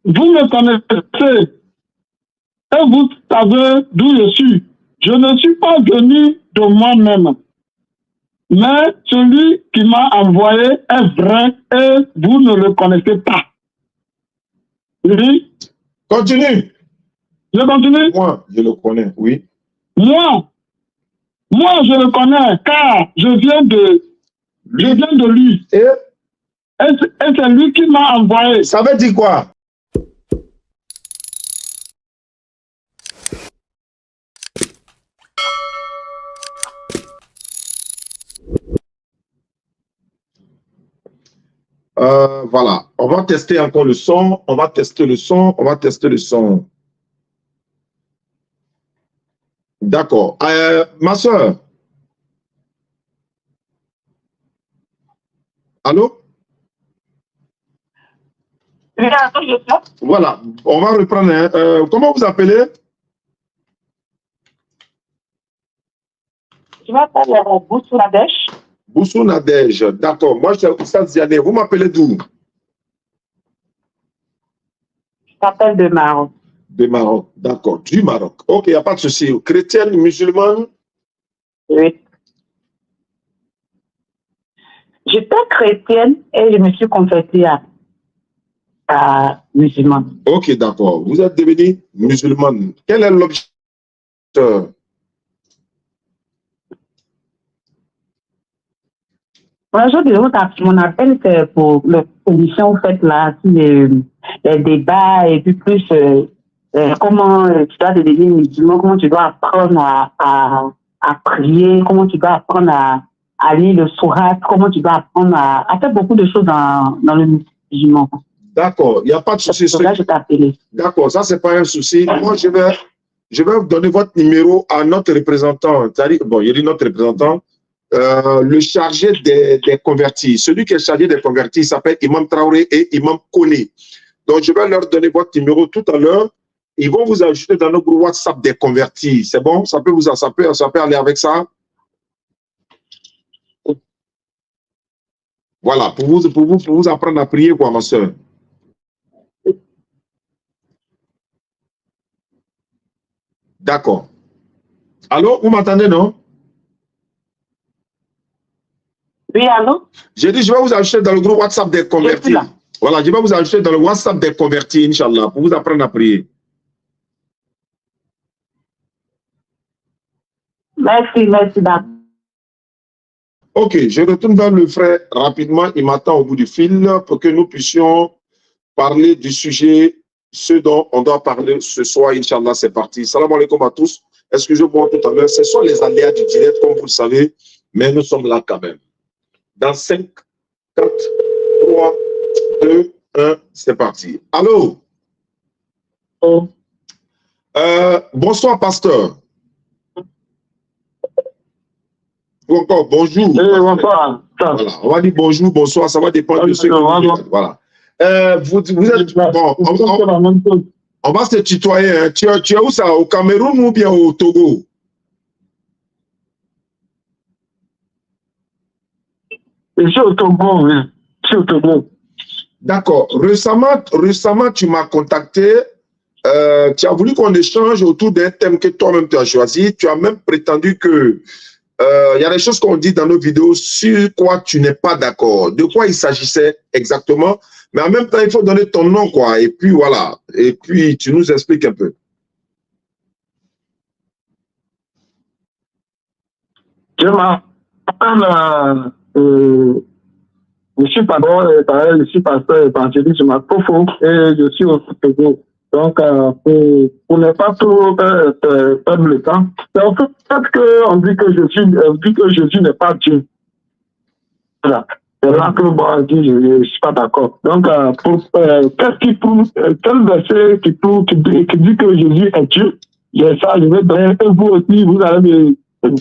Vous me connaissez et vous savez d'où je suis. Je ne suis pas venu de moi-même, mais celui qui m'a envoyé est vrai et vous ne le connaissez pas. Oui. Continue. Je continue. Moi, je le connais, oui. Moi, je le connais car je viens de lui. Et c'est lui qui m'a envoyé. ça veut dire quoi? Voilà, on va tester encore le son, on va tester le son, on va tester le son. D'accord. Ma soeur. Allô? Voilà, on va reprendre. Hein. Comment vous appelez? Je m'appelle Boussou Nadège. Boussou Nadège, d'accord. Moi, je suis Oustaz Ziané. Vous m'appelez d'où? Je m'appelle de Maroc. De Maroc, d'accord. Du Maroc. Ok, il n'y a pas de souci. Chrétienne, musulmane? Oui. J'étais chrétienne et je me suis convertie à musulmane. Ok, d'accord. Vous êtes devenue musulmane. Quel est l'objectif? Mon appel, c'est pour la commission faite là, les débats et puis plus comment tu dois devenir musulman, comment tu dois apprendre à prier, comment tu dois apprendre à lire le Surat, comment tu dois apprendre à faire beaucoup de choses dans le musulman. D'accord, il n'y a pas de souci. C'est pour ça que je t'ai appelé. D'accord, ça, c'est pas un souci. Moi, je vais vous donner votre numéro à notre représentant. Bon, il dit notre représentant. Le chargé des convertis. Celui qui est chargé des convertis s'appelle Imam Traoré et Imam Koné. Donc, je vais leur donner votre numéro tout à l'heure. Ils vont vous ajouter dans notre groupe WhatsApp des convertis. C'est bon? Ça peut aller avec ça? Voilà, pour vous apprendre à prier, quoi, ma soeur. D'accord. Allô, vous m'entendez, non? Oui, allô? J'ai dit, je vais vous ajouter dans le groupe WhatsApp des convertis. Voilà, je vais vous ajouter dans le WhatsApp des convertis, Inch'Allah, pour vous apprendre à prier. Merci, d'accord. Ok, je retourne vers le frère rapidement. Il m'attend au bout du fil pour que nous puissions parler du sujet, ce dont on doit parler ce soir, Inch'Allah, c'est parti. Salam alaikum à tous. Excusez-moi tout à l'heure, ce sont les aléas du direct, comme vous le savez, mais nous sommes là quand même. Dans 5, 4, 3, 2, 1, c'est parti. Allô? Bonsoir, pasteur. Encore bonjour. Bonsoir. Voilà, on va dire bonjour, bonsoir, ça va dépendre de ce que vous dites. Voilà. Vous êtes bon. On va se tutoyer. Hein. Tu es où ça? Au Cameroun ou bien au Togo? Je suis au Togo, oui. Je suis au Togo. D'accord. Récemment, tu m'as contacté. Tu as voulu qu'on échange autour d'un thème que toi-même tu as choisi. Tu as même prétendu que il y a des choses qu'on dit dans nos vidéos sur quoi tu n'es pas d'accord. De quoi il s'agissait exactement. Mais en même temps, il faut donner ton nom, quoi. Et puis, voilà. Et puis, tu nous expliques un peu. Je m'appelle, je suis pasteur évangéliste, je m'appelle Fofo et je suis au Togo. Donc, pour ne pas trop perdre le temps, c'est en fait qu'on dit que Jésus n'est pas Dieu. Voilà. C'est là que moi, je ne suis pas d'accord. Donc, qu'est-ce qui prouve, quel verset qui dit que Jésus est Dieu? Ça, je vais donner, et vous aussi, vous allez me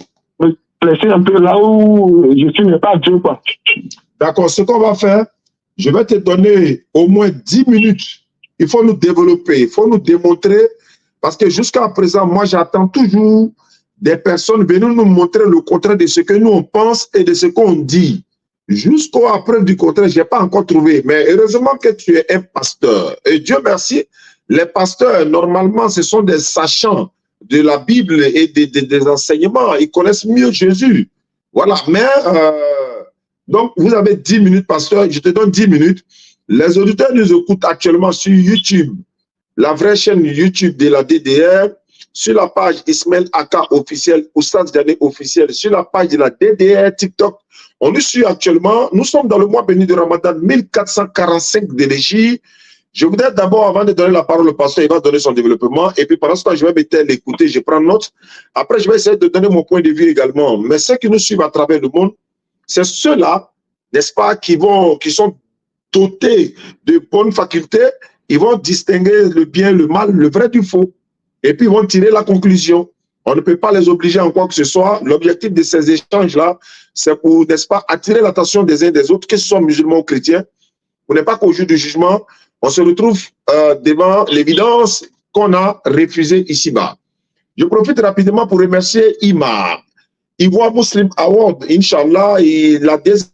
placer un peu là où Jésus n'est pas Dieu, quoi. D'accord, ce qu'on va faire, je vais te donner au moins 10 minutes. Il faut nous développer, il faut nous démontrer, parce que jusqu'à présent, moi, j'attends toujours des personnes venir nous montrer le contraire de ce que nous, on pense et de ce qu'on dit. Jusqu'à preuve du contraire, je n'ai pas encore trouvé. Mais heureusement que tu es un pasteur. Et Dieu merci, les pasteurs, normalement, ce sont des sachants de la Bible et des enseignements. Ils connaissent mieux Jésus. Voilà. Mais, donc, vous avez 10 minutes, pasteur. Je te donne 10 minutes. Les auditeurs nous écoutent actuellement sur YouTube, la vraie chaîne YouTube de la DDR, sur la page Ismaël Aka officiel, Oustaz Diané officiel, sur la page de la DDR TikTok. On nous suit actuellement. Nous sommes dans le mois béni de Ramadan, 1445 de l'Égypte. Je voudrais d'abord, avant de donner la parole au pasteur, il va donner son développement. Et puis pendant ce temps, je vais m'éteindre, l'écouter, je prends note. Après, je vais essayer de donner mon point de vue également. Mais ceux qui nous suivent à travers le monde, c'est ceux-là, n'est-ce pas, qui sont dotés de bonnes facultés. Ils vont distinguer le bien, le mal, le vrai du faux. Et puis, ils vont tirer la conclusion. On ne peut pas les obliger en quoi que ce soit. L'objectif de ces échanges-là, c'est pour, n'est-ce pas, attirer l'attention des uns des autres, que ce soit musulmans ou chrétiens. Pour ne pas qu'au jour du jugement, on se retrouve devant l'évidence qu'on a refusée ici-bas. Je profite rapidement pour remercier IMA, Ivoire Muslim Award, Inch'Allah, et la deuxième.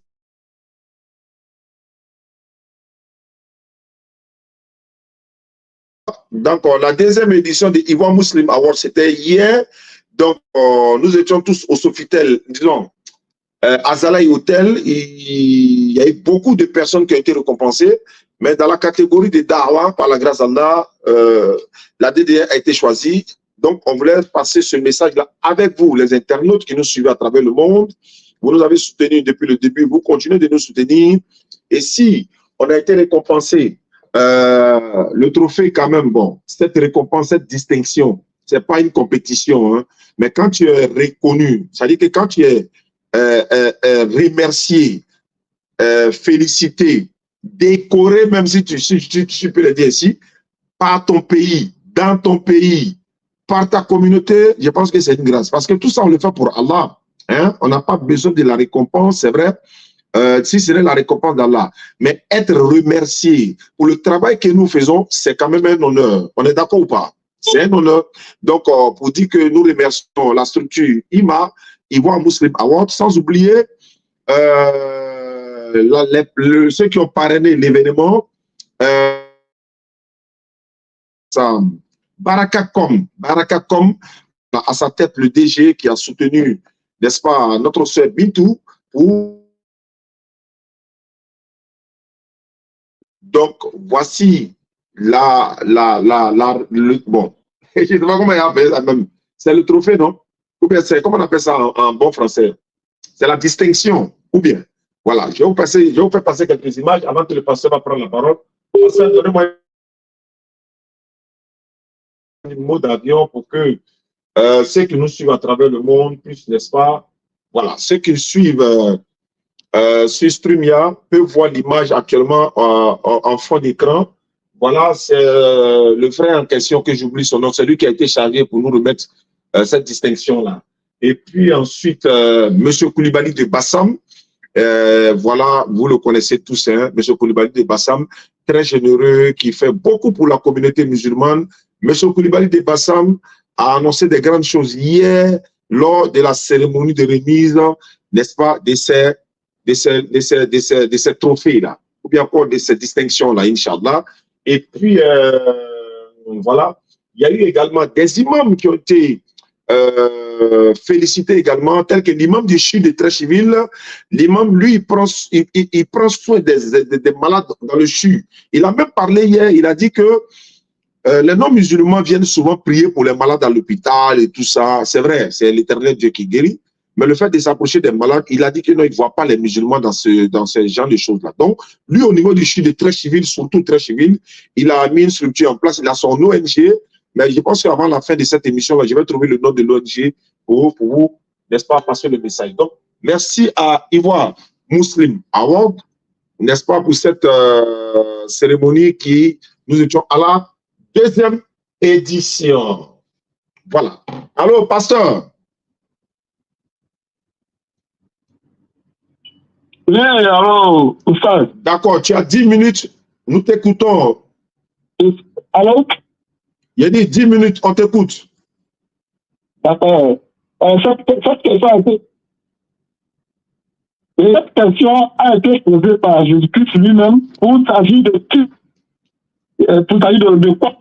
Donc, la deuxième édition de Ivoire Muslim Award, c'était hier. Donc, nous étions tous au Sofitel, disons, à Zalaï Hotel. Il y a eu beaucoup de personnes qui ont été récompensées, mais dans la catégorie des Dawa, par la grâce d'Allah, la DDR a été choisie. Donc, on voulait passer ce message-là avec vous, les internautes qui nous suivent à travers le monde. Vous nous avez soutenus depuis le début, vous continuez de nous soutenir. Et si on a été récompensé, le trophée quand même, bon, cette récompense, cette distinction, c'est pas une compétition, hein, mais quand tu es reconnu, c'est-à-dire que quand tu es remercié, félicité, décoré, même si tu peux le dire ici, par ton pays, dans ton pays, par ta communauté, je pense que c'est une grâce. Parce que tout ça, on le fait pour Allah. Hein? On n'a pas besoin de la récompense, c'est vrai, si ce n'est la récompense d'Allah. Mais être remercié pour le travail que nous faisons, c'est quand même un honneur. On est d'accord ou pas? C'est un honneur. Donc, pour dire que nous remercions la structure IMA, Ivoire Muslim Award, sans oublier ceux qui ont parrainé l'événement, Baraka.com, à sa tête le DG qui a soutenu, n'est-ce pas, notre sœur Bintou. Donc, voici bon, je ne sais pas comment il appelle ça même. C'est le trophée, non? Ou bien c'est, comment on appelle ça en bon français? C'est la distinction, ou bien. Voilà, je vais vous faire passer quelques images avant que le pasteur va prendre la parole. Pasteur, donnez-moi un mot d'avion pour que ceux qui nous suivent à travers le monde puissent, n'est-ce pas? Voilà, ceux qui suivent sur Streamia peuvent voir l'image actuellement en fond d'écran. Voilà, c'est le frère en question que j'oublie son nom, c'est lui qui a été chargé pour nous remettre cette distinction-là. Et puis ensuite, M. Koulibaly de Bassam, voilà, vous le connaissez tous, hein, M. Koulibaly de Bassam, très généreux, qui fait beaucoup pour la communauté musulmane. M. Koulibaly de Bassam a annoncé des grandes choses hier lors de la cérémonie de remise, n'est-ce pas, de ces trophées-là, ou bien encore de ces distinctions-là, Inch'Allah. Et puis, voilà, il y a eu également des imams qui ont été félicité également, tel que l'imam du CHU de Trécheville. L'imam, lui, il prend soin des malades dans le CHU. Il a même parlé hier, il a dit que les non-musulmans viennent souvent prier pour les malades à l'hôpital et tout ça. C'est vrai, c'est l'éternel Dieu qui guérit. Mais le fait de s'approcher des malades, il a dit que non, il ne voit pas les musulmans dans ce genre de choses-là. Donc, lui, au niveau du CHU de Trécheville, surtout Trécheville, il a mis une structure en place, il a son ONG. Mais je pense qu'avant la fin de cette émission, je vais trouver le nom de l'ONG pour vous, n'est-ce pas, passer le message. Donc, merci à Ivoire Muslim Award, n'est-ce pas, pour cette cérémonie qui, nous étions à la deuxième édition. Voilà. Allô, pasteur. Oui, allô, Oustaz. D'accord, tu as 10 minutes, nous t'écoutons. Allô? Il y a dit 10 minutes, on t'écoute. D'accord. Cette question a été... Et cette question a été posée par Jésus-Christ lui-même pour s'agir de qui, pour s'agir de quoi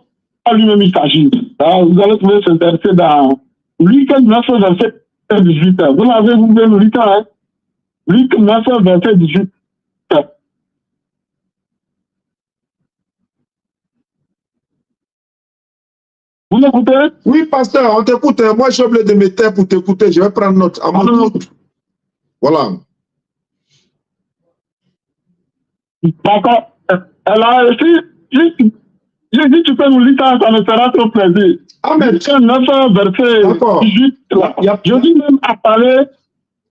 lui-même il s'agit. Vous allez trouver ce verset dans Luc 9, verset 18. Vous l'avez, vous pouvez le lire, hein? Luc 9, verset 18. Vous m'écoutez? Oui, pasteur, on t'écoute. Moi, j'ai oublié de me taire pour t'écouter. Je vais prendre note. À mon tour. Voilà. D'accord. Alors, si tu peux nous lire ça, ça me fera trop plaisir. Amen. Luc 9, verset 18. Je dis même à parler.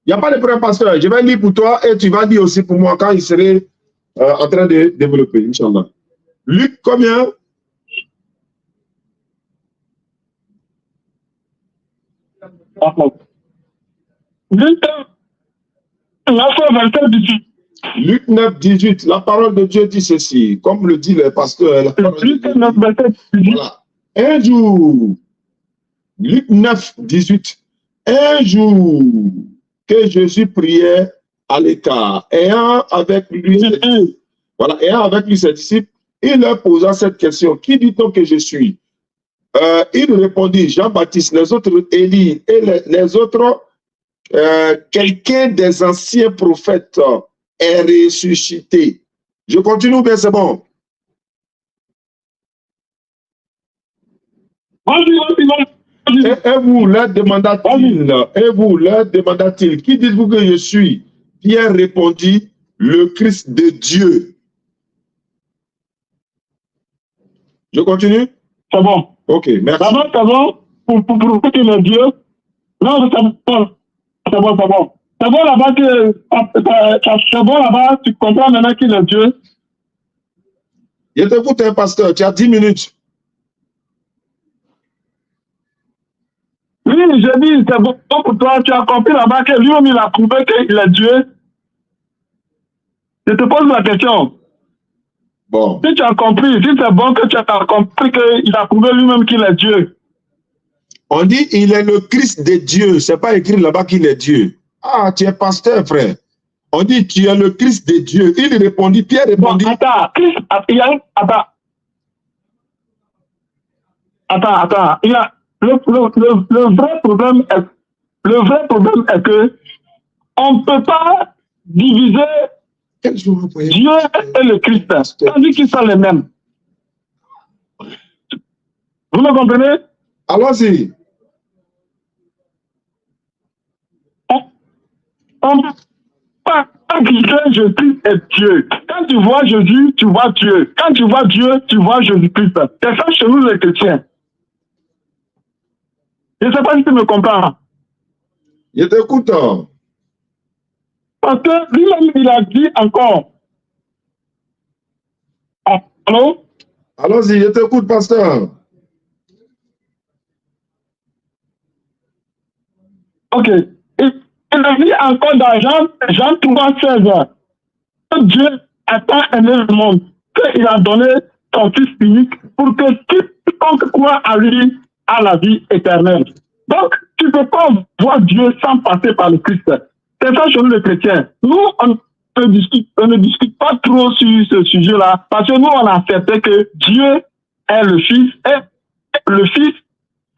Il n'y a pas de problème, pasteur. Je vais lire pour toi et tu vas lire aussi pour moi quand il serait en train de développer, Inch'Allah. Luc, combien? Luc 9, verset 18. Luc 9, 18. La parole de Dieu dit ceci, comme le dit le pasteur. Luc 9, verset 18. Voilà. Un jour, Luc 9, 18. Un jour que Jésus priait à l'écart, ayant avec lui ses disciples, il leur posa cette question: qui dit-on que je suis? Il répondit: Jean-Baptiste, les autres Élie et les autres, quelqu'un des anciens prophètes est ressuscité. Je continue, bien c'est bon. Et vous, leur demanda-t-il, qui dites-vous que je suis? Pierre répondit: le Christ de Dieu. Je continue? C'est bon. Ok, merci. D'abord, c'est bon, pour que le Dieu. Non, c'est bon. C'est bon. C'est bon là-bas, tu comprends maintenant qu'il est Dieu. Je t'écoute, un pasteur, tu as 10 minutes. Oui, j'ai dit, c'est bon pour toi, tu as compris là-bas que lui-même il a prouvé qu'il est Dieu. Je te pose la question. Bon. Si tu as compris, si c'est bon que tu as compris qu'il a prouvé lui-même qu'il est Dieu. On dit il est le Christ de Dieu. C'est pas écrit là-bas qu'il est Dieu. Ah, tu es pasteur, frère. On dit tu es le Christ de Dieu. Il répondit, Pierre répondit. Bon, attends. Il y a le vrai problème est que on ne peut pas diviser Dieu et le Christ. On dit qu'ils sont les mêmes. Vous me comprenez? Allons-y. On ne peut pas diviser Jésus et Dieu. Quand tu vois Jésus, tu vois Dieu. Quand tu vois Dieu, tu vois Jésus-Christ. C'est ça chez nous les chrétiens. Je ne sais pas si tu me comprends. Je t'écoute. Parce que lui-même, il a dit encore. Allô? Allons-y, je t'écoute, pasteur. Ok. Il a dit encore dans Jean 3,16. Que Dieu a tant aimé le monde qu'il a donné son Fils unique pour que quiconque croit à lui a la vie éternelle. Donc, tu ne peux pas voir Dieu sans passer par le Christ. C'est ça chez nous les chrétiens. Nous, on ne discute pas trop sur ce sujet-là parce que nous, on a accepté que Dieu est le Fils et le Fils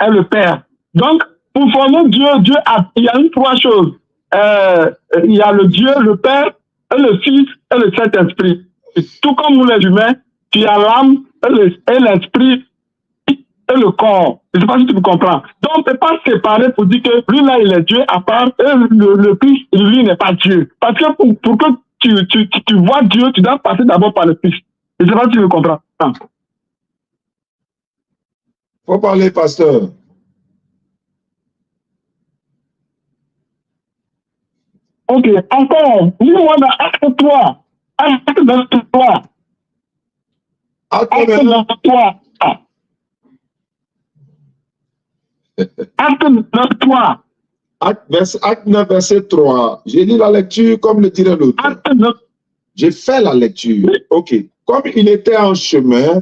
est le Père. Donc, pour former Dieu, il y a trois choses. Il y a le Dieu, le Père, et le Fils et le Saint-Esprit. Tout comme nous les humains, tu as l'âme et l'esprit et le corps. Je ne sais pas si tu me comprends. Donc, on ne peut pas se séparer pour dire que lui là, il est Dieu à part et le Christ, lui, n'est pas Dieu. Parce que pour que tu vois Dieu, tu dois passer d'abord par le Christ. Je ne sais pas si tu me comprends. Faut parler, pasteur. Ok, encore, lis-moi dans Acte 3. Acte 3. Acte 3. Acte 3. Acte 9, verset 3. J'ai lu la lecture comme le dirait l'autre. Acte 9. J'ai fait la lecture. Oui. Ok. Comme il était en chemin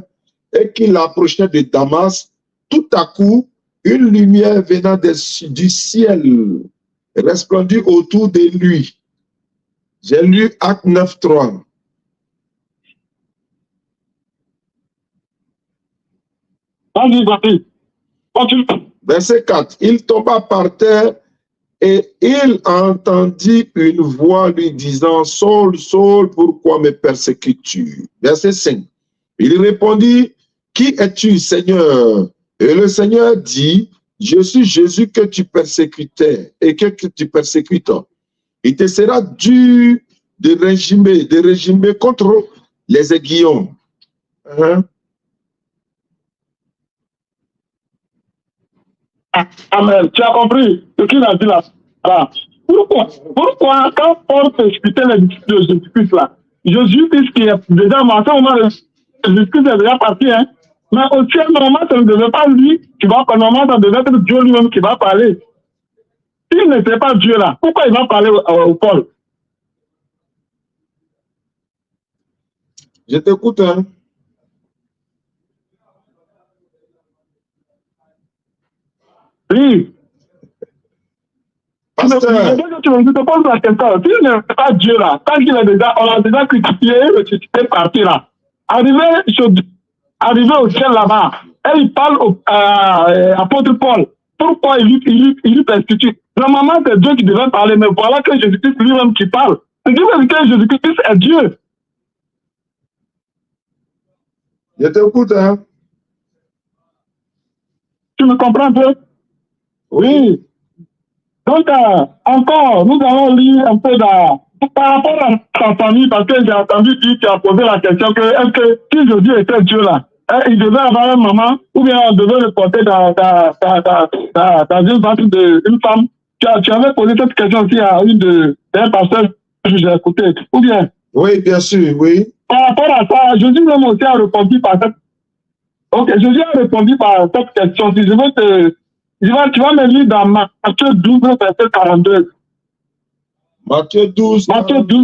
et qu'il approchait de Damas, tout à coup, une lumière venant du ciel resplendit autour de lui. J'ai lu Acte 9, 3. Verset 4. Il tomba par terre et il entendit une voix lui disant, Saul, Saul, pourquoi me persécutes-tu? Verset 5. Il répondit, qui es-tu, Seigneur? Et le Seigneur dit, je suis Jésus que tu persécutais et que tu persécutes. Il te sera dur de régimer contre les aiguillons. Amen. Tu as compris ce qu'il a dit là. Pourquoi quand Paul persécutait les disciples de Jésus-Christ là, Jésus-Christ qui est déjà à ce moment, Jésus-Christ est déjà parti, hein. Mais aussi, normalement, ça ne devait pas lui qui va parler, normalement, ça devait être Dieu lui-même qui va parler. S'il n'était pas Dieu là, pourquoi il va parler au Paul? Je t'écoute, hein. Oui. Pasteur. Tu te poses la question. S'il n'est pas Dieu là, quand il est déjà, on a déjà critiqué le critiqué parti là. Arrivé au ciel là-bas, et il parle à l'apôtre Paul. Pourquoi il lui persécute? Normalement, c'est Dieu qui devait parler, mais voilà que Jésus-Christ lui-même qui parle. C'est que Jésus-Christ est Dieu. Je t'écoute, hein. Tu me comprends un peu? Oui. Donc, encore, nous allons lire un peu par rapport à ta famille, parce que j'ai entendu dire que tu as posé la question que est-ce que si Jésus était Dieu là, il devait avoir une maman, ou bien on devait le porter dans une ventre d'une femme. Tu avais posé cette question aussi à un pasteur que j'ai écouté. Ou bien? Oui, bien sûr, oui. Par rapport à ça, Jésus même aussi a répondu par cette... Ok, Jésus a répondu par cette question. Si je veux te... Tu vas me lire dans Matthieu 12, verset 42. Matthieu 12,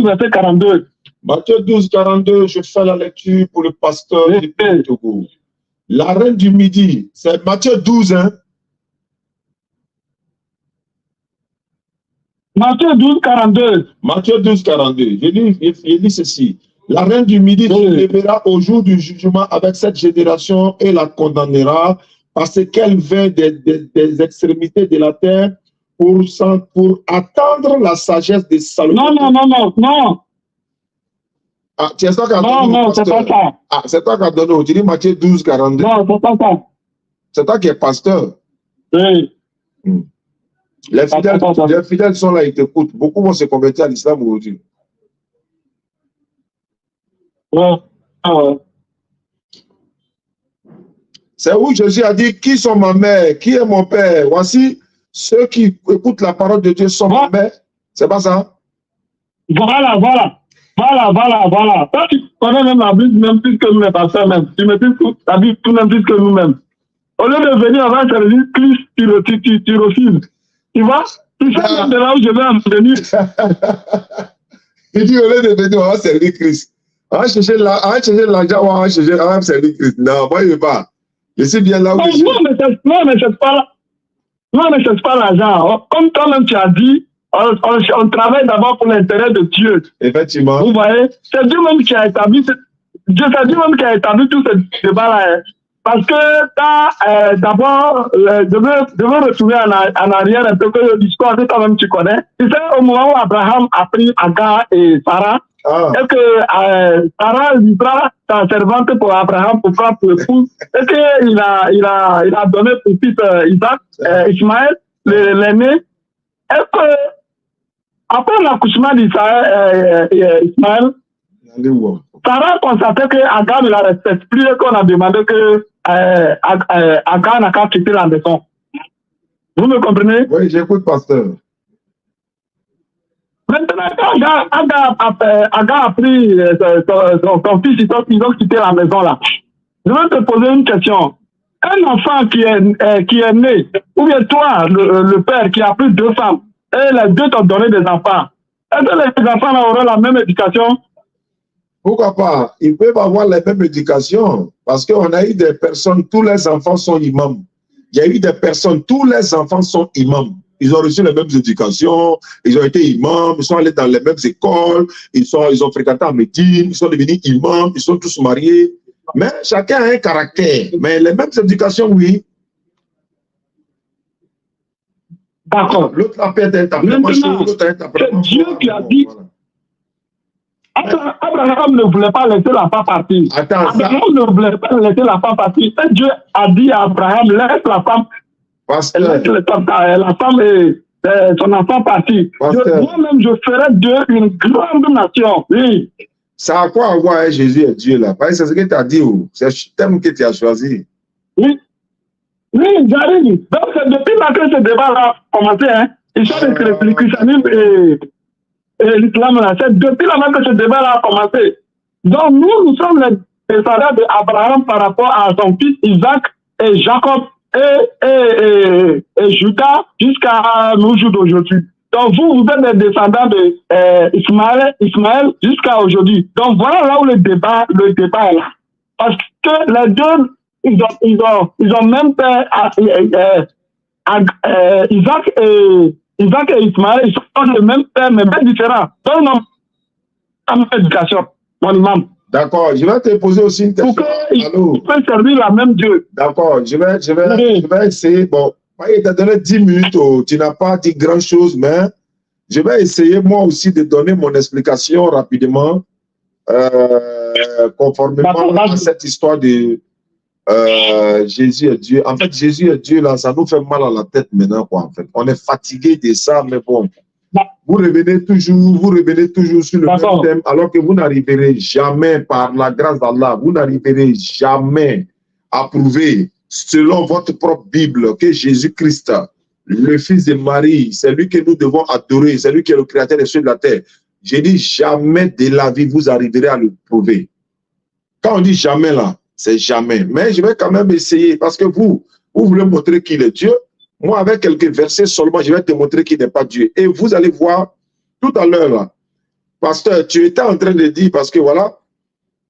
verset 42. Matthieu 12, 42, je fais la lecture pour le pasteur du Togo. La reine du midi, c'est Matthieu 12, hein? Matthieu 12, 42. Matthieu 12, 42. Je lis ceci. La reine du midi se lèvera au jour du jugement avec cette génération et la condamnera parce qu'elle vient des extrémités de la terre pour attendre la sagesse des Salomon. Non. Ah, c'est ça qu'a donné. Non, c'est pas ça. Ah, c'est toi qui as donné. Tu dis Matthieu 12, 42. Non, c'est pas ça. C'est toi qui es pasteur. Oui. Les fidèles sont là, ils t'écoutent. Beaucoup vont se convertir à l'islam aujourd'hui. Ouais. C'est où Jésus a dit, qui sont ma mère, qui est mon père? Voici ceux qui écoutent la parole de Dieu sont ma mère. C'est pas ça? Voilà. Toi, tu connais même la Bible, même plus que nous, les pasteurs, même. Tu maîtrises la Bible, tout même plus que nous-mêmes. Au lieu de venir avant de dire Christ, tu refuses. Tu vois? Tu sais de là où je vais en venir. Il dit, au lieu de venir, on va servir Christ. On va chercher l'argent, on va servir Christ. Non, moi, je ne veux pas. Je suis bien là où je suis. Non, mais c'est pas là. Non, mais c'est pas l'argent. Comme toi-même, tu as dit, on travaille d'abord pour l'intérêt de Dieu. Effectivement. Vous voyez? C'est Dieu même qui a établi tout ce débat-là. Parce que d'abord, je veux retourner en arrière un peu que le discours que toi-même tu connais. Tu sais, au moment où Abraham a pris Agar et Sarah, est-ce que Sarah livra sa servante pour Abraham pour prendre pour épouse? Est-ce qu'il a donné pour fils Isaac, Ismaël, l'aîné? Est-ce que après l'accouchement d'Ismaël, Sarah constatait que Agar ne la respecte plus et qu'on a demandé que Agar n'a qu'à quitter la maison. Vous me comprenez? Oui, j'écoute, pasteur. Maintenant, quand Agar a pris son fils, ils ont quitté la maison là. Je vais te poser une question. Un enfant qui est né, ou bien toi, le père qui a pris 2 femmes, et les 2 t'ont donné des enfants, est-ce que les enfants là auront la même éducation? Pourquoi pas? Ils peuvent avoir la même éducation parce qu'on a eu des personnes, tous les enfants sont imams. Il y a eu des personnes, tous les enfants sont imams. ils ont reçu les mêmes éducations, ils ont été imams, ils sont allés dans les mêmes écoles, ils ont fréquenté en Médine, ils sont devenus imams, ils sont tous mariés. Mais chacun a un caractère. Mais les mêmes éducations, oui. D'accord. L'autre a fait un temperament chaud, l'autre a un temperament c'est Dieu qui a dit. Abraham ne voulait pas laisser la femme partir. Abraham ne voulait pas laisser la femme partir. Et Dieu a dit à Abraham, laisse la femme. Laisse la femme et son enfant partir. Moi-même, je ferai d'eux une grande nation. Oui. Ça a quoi à voir avec Jésus et Dieu là? C'est ce que tu as dit. C'est le thème que tu as choisi. Oui. Oui, j'arrive. Donc, c'est depuis là que ce débat-là a commencé. Hein. Histoire de le christianisme et l'islam, c'est depuis là que ce débat-là a commencé. Donc, nous sommes les descendants d'Abraham par rapport à son fils Isaac et Jacob et Judas jusqu'à nos jours d'aujourd'hui. Donc, vous êtes des descendants d'Ismaël jusqu'à aujourd'hui. Donc, voilà là où le débat est là. Parce que les deux, ils ont même fait Isaac et Ismaël, ils sont le même père, mais bien différents. Donc, ils n'ont pas la même éducation, mon imam. D'accord, je vais te poser aussi une question. Pour qu'ils puissent servir la même Dieu. D'accord, je vais essayer. Bon, il t'a donné 10 minutes, tu n'as pas dit grand-chose, mais je vais essayer moi aussi de donner mon explication rapidement, conformément à cette histoire de Jésus et Dieu. En fait, Jésus et Dieu, là, ça nous fait mal à la tête maintenant, quoi, en fait. On est fatigué de ça, mais bon. Vous revenez toujours sur le même thème, alors que vous n'arriverez jamais, par la grâce d'Allah, vous n'arriverez jamais à prouver, selon votre propre Bible, que Jésus-Christ, le Fils de Marie, c'est lui que nous devons adorer, c'est lui qui est le créateur des cieux et de la terre. J'ai dit jamais de la vie, vous arriverez à le prouver. Quand on dit jamais là, c'est jamais. Mais je vais quand même essayer, parce que vous voulez montrer qu'il est Dieu. Moi, avec quelques versets seulement, je vais te montrer qu'il n'est pas Dieu. Et vous allez voir, tout à l'heure, là, pasteur, tu étais en train de dire, parce que voilà,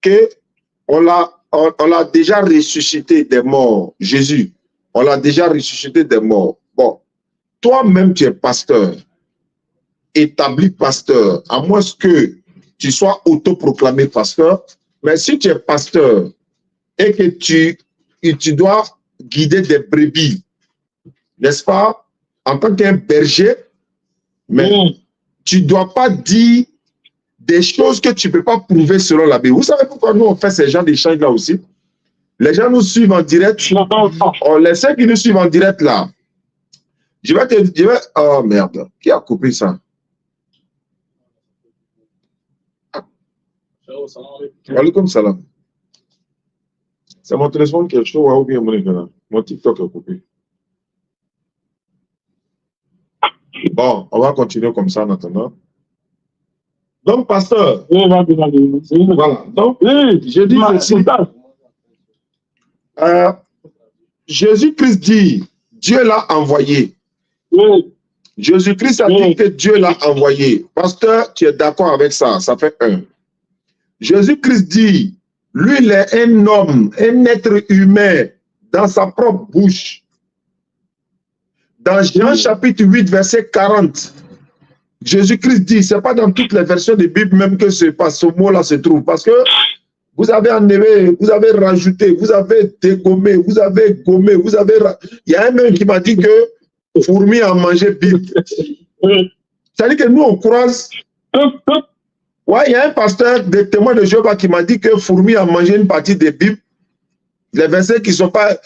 qu'on l'a déjà ressuscité des morts, Jésus. On l'a déjà ressuscité des morts. Bon, toi-même, tu es pasteur, établi pasteur, à moins que tu sois autoproclamé pasteur. Mais si tu es pasteur et que tu dois guider des brebis, n'est-ce pas, en tant qu'un berger, mais tu ne dois pas dire des choses que tu ne peux pas prouver selon la Bible. Vous savez pourquoi nous on fait ces genres d'échanges là aussi? Les gens nous suivent en direct. Les ceux qui nous suivent en direct là, oh merde, qui a coupé ça? Walaikum salam. C'est mon téléphone qui est chaud ou bien mon TikTok est coupé. Bon, on va continuer comme ça en attendant. Donc, pasteur, voilà. Donc, je dis ceci. Jésus-Christ dit, Dieu l'a envoyé. Jésus-Christ a dit que Dieu l'a envoyé. Pasteur, tu es d'accord avec ça? Ça fait 1. Jésus-Christ dit, lui, il est un homme, un être humain, dans sa propre bouche. Dans Jean chapitre 8, verset 40, Jésus-Christ dit, ce n'est pas dans toutes les versions de la Bible même que ce mot-là se trouve. Parce que vous avez enlevé, vous avez rajouté, vous avez dégommé, vous avez gommé, vous avez... Il y a un même qui m'a dit que fourmi a mangé Bible. C'est-à-dire que nous, on croise... Ouais, il y a un pasteur des témoins de Jéhovah qui m'a dit que fourmi a mangé une partie des Bibles. Les versets qui ne sont pas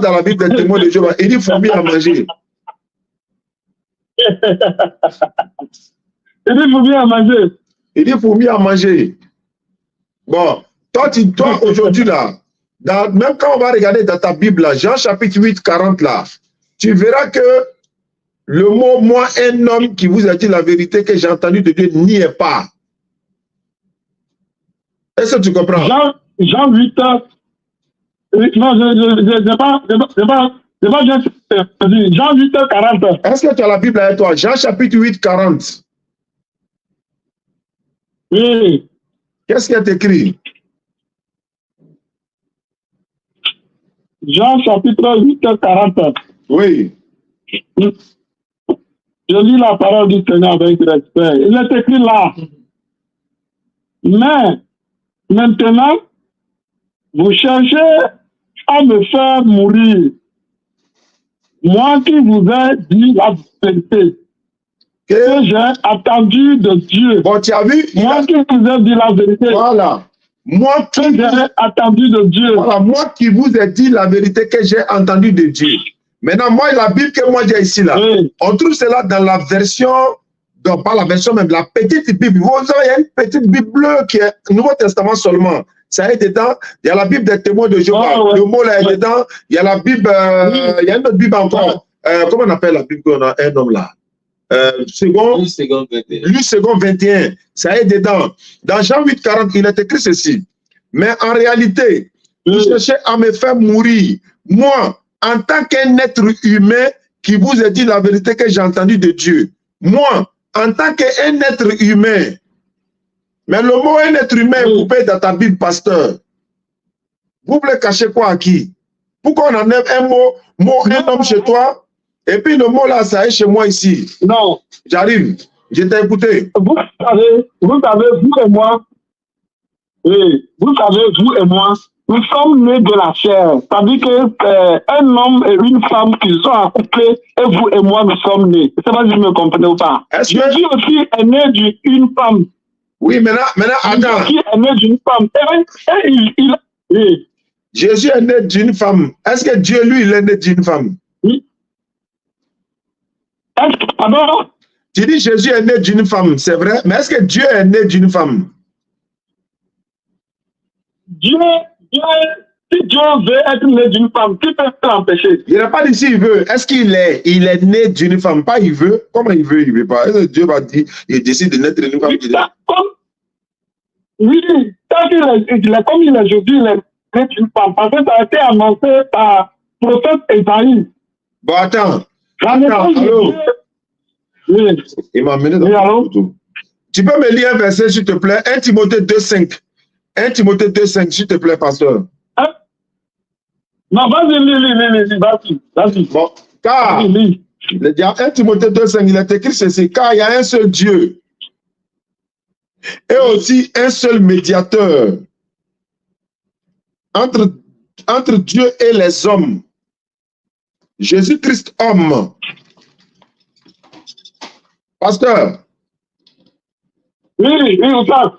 dans la Bible des témoins de Jéhovah. Il dit fourmi a mangé. Il dit fourmi à manger. Il dit fourmi à manger. Bon, toi aujourd'hui là, même quand on va regarder dans ta Bible là, Jean chapitre 8, 40 là, tu verras que le mot moi, un homme qui vous a dit la vérité que j'ai entendu de Dieu n'y est pas. Est-ce que tu comprends? Jean 8, Jean 8, 40. Est-ce que tu as la Bible avec toi? Jean chapitre 8, 40. Oui. Qu'est-ce qu'il est écrit? Jean chapitre 8, 40. Oui. Je lis la parole du Seigneur avec respect. Il est écrit là. Mais, maintenant, vous cherchez à me faire mourir. Moi qui vous ai dit la vérité, que j'ai attendu de Dieu. Bon, tu as vu? Moi qui vous ai dit la vérité. Voilà. Moi qui j'ai attendu de Dieu. Voilà, moi qui vous ai dit la vérité que j'ai entendu de Dieu. Maintenant, moi, la Bible que moi j'ai ici, là, oui. On trouve cela dans la version, donc pas la version même, la petite Bible. Vous savez, il y a une petite Bible bleue qui est Nouveau Testament seulement. Ça est dedans. Il y a la Bible des témoins de Jéhovah. Oh, ouais. Le mot là est dedans. Il y a la Bible, il y a une autre Bible encore. Comment on appelle la Bible qu'on a un homme là? Louis second 21. Ça est dedans. Dans Jean 8, 40, il est écrit ceci. Mais en réalité, vous cherchez à me faire mourir. Moi, en tant qu'un être humain qui vous a dit la vérité que j'ai entendue de Dieu. Moi, en tant qu'un être humain. Mais le mot un être humain est coupé dans ta Bible, pasteur. Vous voulez cacher quoi à qui? Pourquoi on enlève un un homme chez toi? Et puis le mot là, ça est chez moi ici. Non. J'arrive. Je t'ai écouté. Vous savez, vous et moi, oui, vous savez, vous et moi, nous sommes nés de la chair. C'est-à-dire qu'un homme et une femme qui sont accouplés, et vous et moi, nous sommes nés. Je ne sais pas si vous me comprenez ou pas. Jésus aussi est né d'une femme. Oui, maintenant, attends. Jésus est né d'une femme. Jésus est né d'une femme. Est-ce que Dieu, lui, il est né d'une femme? Oui. Pardon? Tu dis Jésus est né d'une femme, c'est vrai, mais est-ce que Dieu est né d'une femme? Dieu, si Dieu veut être né d'une femme, qui peut l'empêcher? Il n'a pas dit s'il veut. Est-ce qu'il est né d'une femme? Pas il veut. Comment il veut pas. Est-ce que Dieu va dire, il décide de naître d'une femme? Oui, comme il est aujourd'hui, il est né d'une femme. Parce que ça a été annoncé par le prophète Esaïe. Bon, attends. Allô? Oui. Il m'a amené dans le photo. Tu peux me lire un verset, s'il te plaît? 1 Timothée 2,5. 1 Timothée 2,5, s'il te plaît, pasteur. Non, vas-y. Bon, car, 1 Timothée 2,5, il est écrit ceci, car il y a un seul Dieu et aussi un seul médiateur entre Dieu et les hommes. Jésus-Christ, homme. Pasteur. Oui,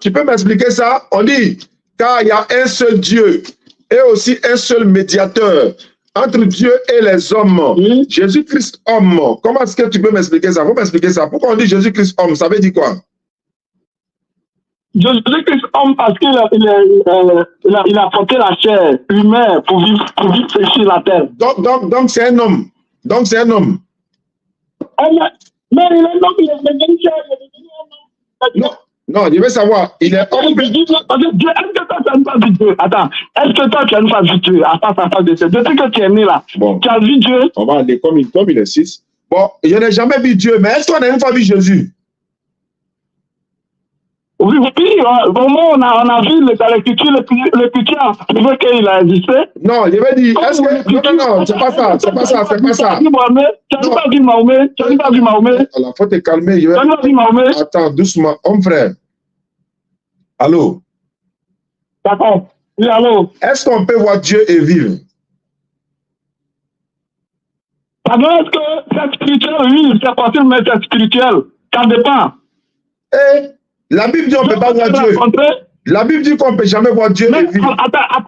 tu peux m'expliquer ça? On dit, car il y a un seul Dieu et aussi un seul médiateur entre Dieu et les hommes. Oui. Jésus-Christ homme. Comment est-ce que tu peux m'expliquer ça? Faut m'expliquer ça. Pourquoi on dit Jésus-Christ homme? Ça veut dire quoi? Jésus-Christ homme parce qu'il a porté la chair humaine pour vivre sur la terre. Donc c'est un homme. Donc c'est un homme. Mais il est homme, il est devenu chair, il est devenu homme. Non, je veux savoir, il est homme. Est-ce que toi tu as une face de Dieu? Attends, est-ce que toi tu as une face de Dieu? À face de Dieu. Depuis que tu es né là, bon. Tu as vu Dieu? On va aller comme il est 6. Bon, je n'ai jamais vu Dieu, mais est-ce qu'on a une fois vu Jésus? Oui, au moment où on a vu dans l'écriture, le chrétien trouvait qu'il a existé. Non, je vais dire, est-ce que. Non, c'est pas ça. Tu n'as pas vu Mahomet. Alors, faut te calmer. Tu n'as pas vu Mahomet. Attends, doucement, homme frère. Allô? D'accord. Oui, allô? Est-ce qu'on peut voir Dieu et vivre? Pardon, est-ce que c'est spirituel? Oui, c'est possible, mais c'est spirituel. Ça dépend. La Bible dit qu'on ne peut pas voir Dieu. La Bible dit qu'on ne peut jamais voir Dieu. Mais, attends.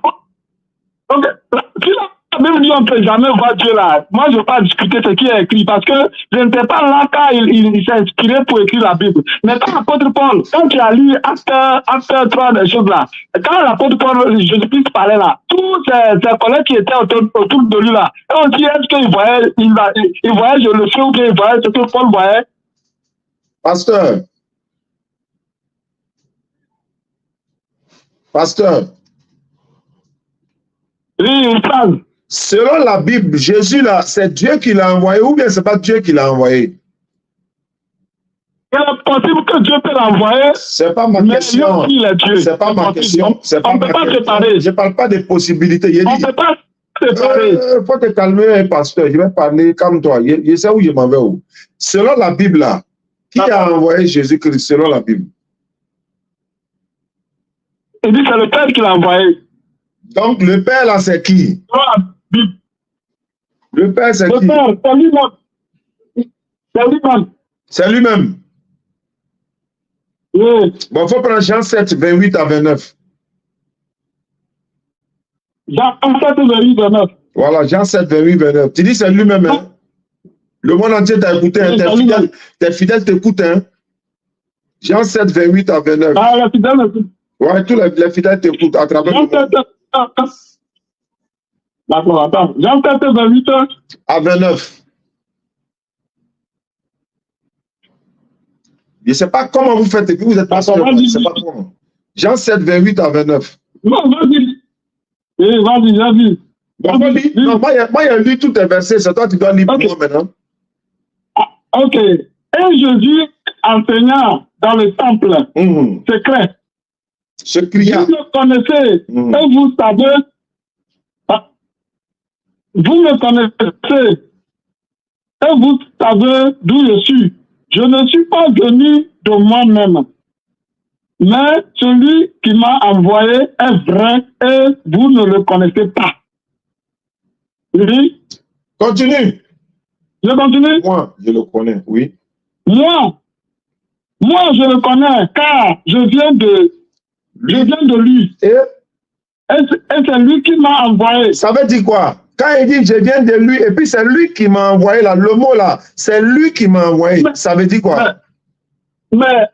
Donc, si la Bible dit qu'on ne peut jamais voir Dieu là, moi je ne vais pas discuter ce qui est écrit parce que je n'étais pas là quand il s'est inspiré pour écrire la Bible. Mais quand l'apôtre Paul, quand tu as lu Acte 3 des choses là, quand l'apôtre Paul, Jésus-Christ parlait là, tous ses collègues qui étaient autour de lui là, et on dit est-ce qu'il voyait, il voyait je le fais ou bien il voyait ce que Paul voyait? Pasteur. Oui, selon la Bible, Jésus là, c'est Dieu qui l'a envoyé ou bien c'est pas Dieu qui l'a envoyé? Il est possible que Dieu peut l'envoyer. C'est pas ma question. C'est pas ma question. C'est pas ma question. Je parle pas des possibilités. On peut pas. Faut te calmer, pasteur. Je vais parler, calme-toi. Je sais où je m'en vais. Où. Selon la Bible, là, qui a envoyé Jésus-Christ selon la Bible? Il dit que c'est le Père qui l'a envoyé. Donc, le Père, là, c'est qui? Le Père, c'est qui? Le Père, c'est lui-même. C'est lui-même. C'est lui-même. Oui. Bon, il faut prendre Jean 7, 28 à 29. Jean 7, 28, 29. Voilà, Jean 7, 28, 29. Tu dis c'est lui-même, hein? Le monde entier t'a écouté, hein? Tes fidèles t'écoutent, hein? Jean 7, 28 à 29. Ah, les fidèles m'écoutent. Ouais, tous les fidèles t'écoutent à travers le monde. D'accord, attends. Jean 7, 28 à 29. Je ne sais pas comment vous faites, et puis vous êtes pas sûr. Je ne sais pas comment. Jean 7, 28 à 29. Non, vas-y. Vas-y, vas-y. Non, moi, il a lu tous tes versets. C'est toi qui dois lire pour moi maintenant. Ah, ok. Et Jésus enseignant dans le temple, c'est clair. Je cria. Vous me connaissez, et vous savez, vous me connaissez, et vous savez d'où je suis. Je ne suis pas venu de moi-même, mais celui qui m'a envoyé est vrai et vous ne le connaissez pas. Oui. Continue. Je continue? Moi, je le connais, oui. Moi, je le connais, car je viens de lui. Et c'est lui qui m'a envoyé. Ça veut dire quoi? Quand il dit je viens de lui, et puis c'est lui qui m'a envoyé là, le mot là, c'est lui qui m'a envoyé. Ça veut dire quoi? Mais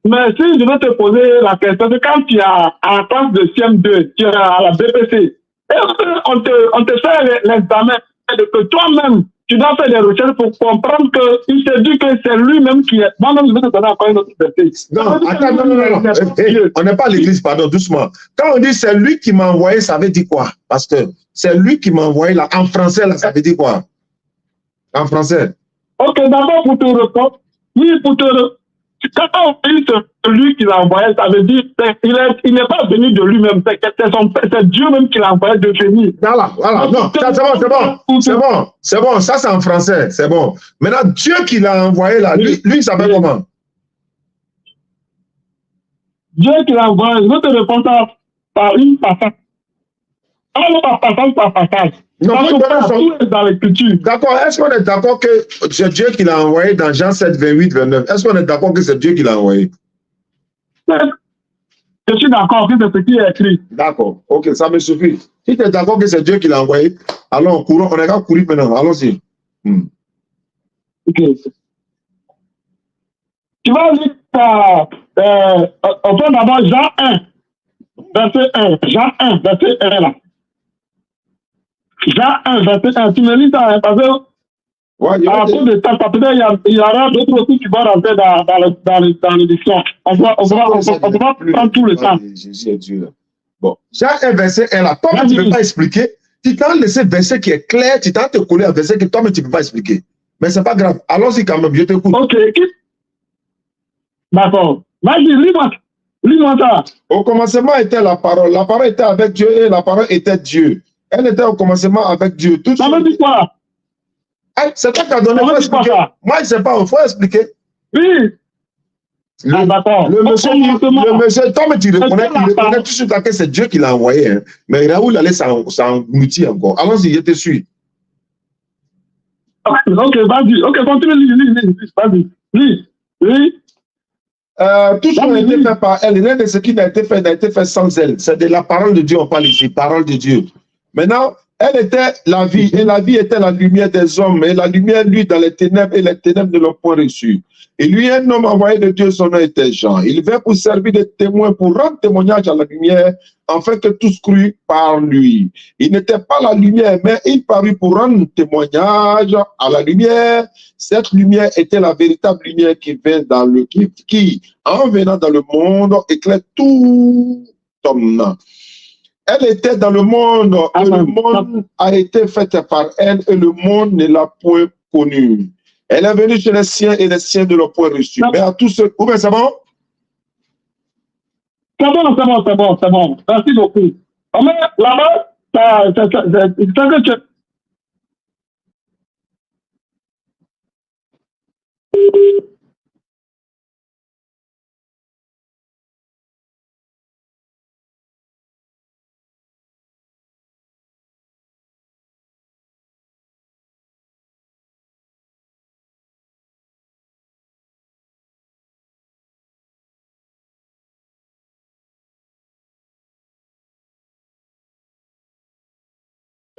si je vais te poser la question, c'est quand tu es à la classe de CM2, tu es à la BPC, et on te fait l'examen, et que toi-même, tu dois faire des recherches pour comprendre qu'il s'est dit que c'est lui-même qui est. Moi-même, je vais te donner encore une autre verset. Non, attends, non. On n'est pas à l'église, pardon, doucement. Quand on dit c'est lui qui m'a envoyé, ça veut dire quoi? Parce que c'est lui qui m'a envoyé là. En français, là, ça veut dire quoi? En français. Ok, d'abord, pour te répondre, oui, pour te répondre. Quand on dit c'est lui qui l'a envoyé, ça veut dire qu'il n'est pas venu de lui-même, c'est Dieu même qui l'a envoyé de venir. Voilà, non, c'est bon, ça c'est en français, c'est bon. Maintenant, Dieu qui l'a envoyé là, lui il s'appelle comment? Dieu qui l'a envoyé, je vais te répondre par une passage. Par passage. Non, dans l'écriture. D'accord, est-ce qu'on est d'accord que c'est Dieu qui l'a envoyé dans Jean 7, 28, 29? Est-ce qu'on est d'accord que c'est Dieu qui l'a envoyé? Je suis d'accord que c'est ce qui est écrit. D'accord, ok, ça me suffit. Si tu es d'accord que c'est Dieu qui l'a envoyé, allons, courons, on est qu'à courir maintenant, allons-y. Ok. Tu vas lire on fait d'abord Jean 1, verset 1. Jean 1, verset 1 là. Jean 1, verset 1. Tu me lis ça, parce que à cause de temps, peut-être il y aura d'autres aussi qui vont rentrer dans l'édition. On va prendre tout le temps. Jésus est Dieu. Bon, Jean 1, verset 1 là. Toi, tu ne peux pas expliquer. Tu t'as laissé verset qui est clair, tu t'as te collé à verset que toi, mais tu ne peux pas expliquer. Mais ce n'est pas grave. Allons-y quand même, je t'écoute. Ok. D'accord. Vas-y, lis-moi ça. Au commencement était la parole. La parole était avec Dieu et la parole était Dieu. Elle était au commencement avec Dieu. Ça veut dire quoi? C'est toi qui as donné. Moi, je ne sais pas, il faut expliquer. Oui. D'accord. Le monsieur, toi, mais tu reconnais tout de suite que c'est Dieu qui l'a envoyé. Hein. Mais Raoul allait s'engloutir encore. Allons-y, je te suis. Ok, vas-y. Ok, continue, vas-y. Oui. Tout ce qui a été fait par elle, rien de ce qui n'a été fait sans elle. C'est de la parole de Dieu, on parle ici, parole de Dieu. Maintenant, elle était la vie, et la vie était la lumière des hommes, et la lumière, lui, dans les ténèbres, et les ténèbres ne l'ont point reçu. Et lui, un homme envoyé de Dieu, son nom était Jean. Il vint pour servir de témoin, pour rendre témoignage à la lumière, afin que tous cruent par lui. Il n'était pas la lumière, mais il parut pour rendre témoignage à la lumière. Cette lumière était la véritable lumière qui en venant dans le monde, éclaire tout homme. Elle était dans le monde, et le monde a été fait par elle, et le monde ne l'a point connue. Elle est venue chez les siens, et les siens ne l'ont point reçue. Mais à tous ceux... Où c'est bon? C'est bon. Merci beaucoup. Là-bas, C'est que tu...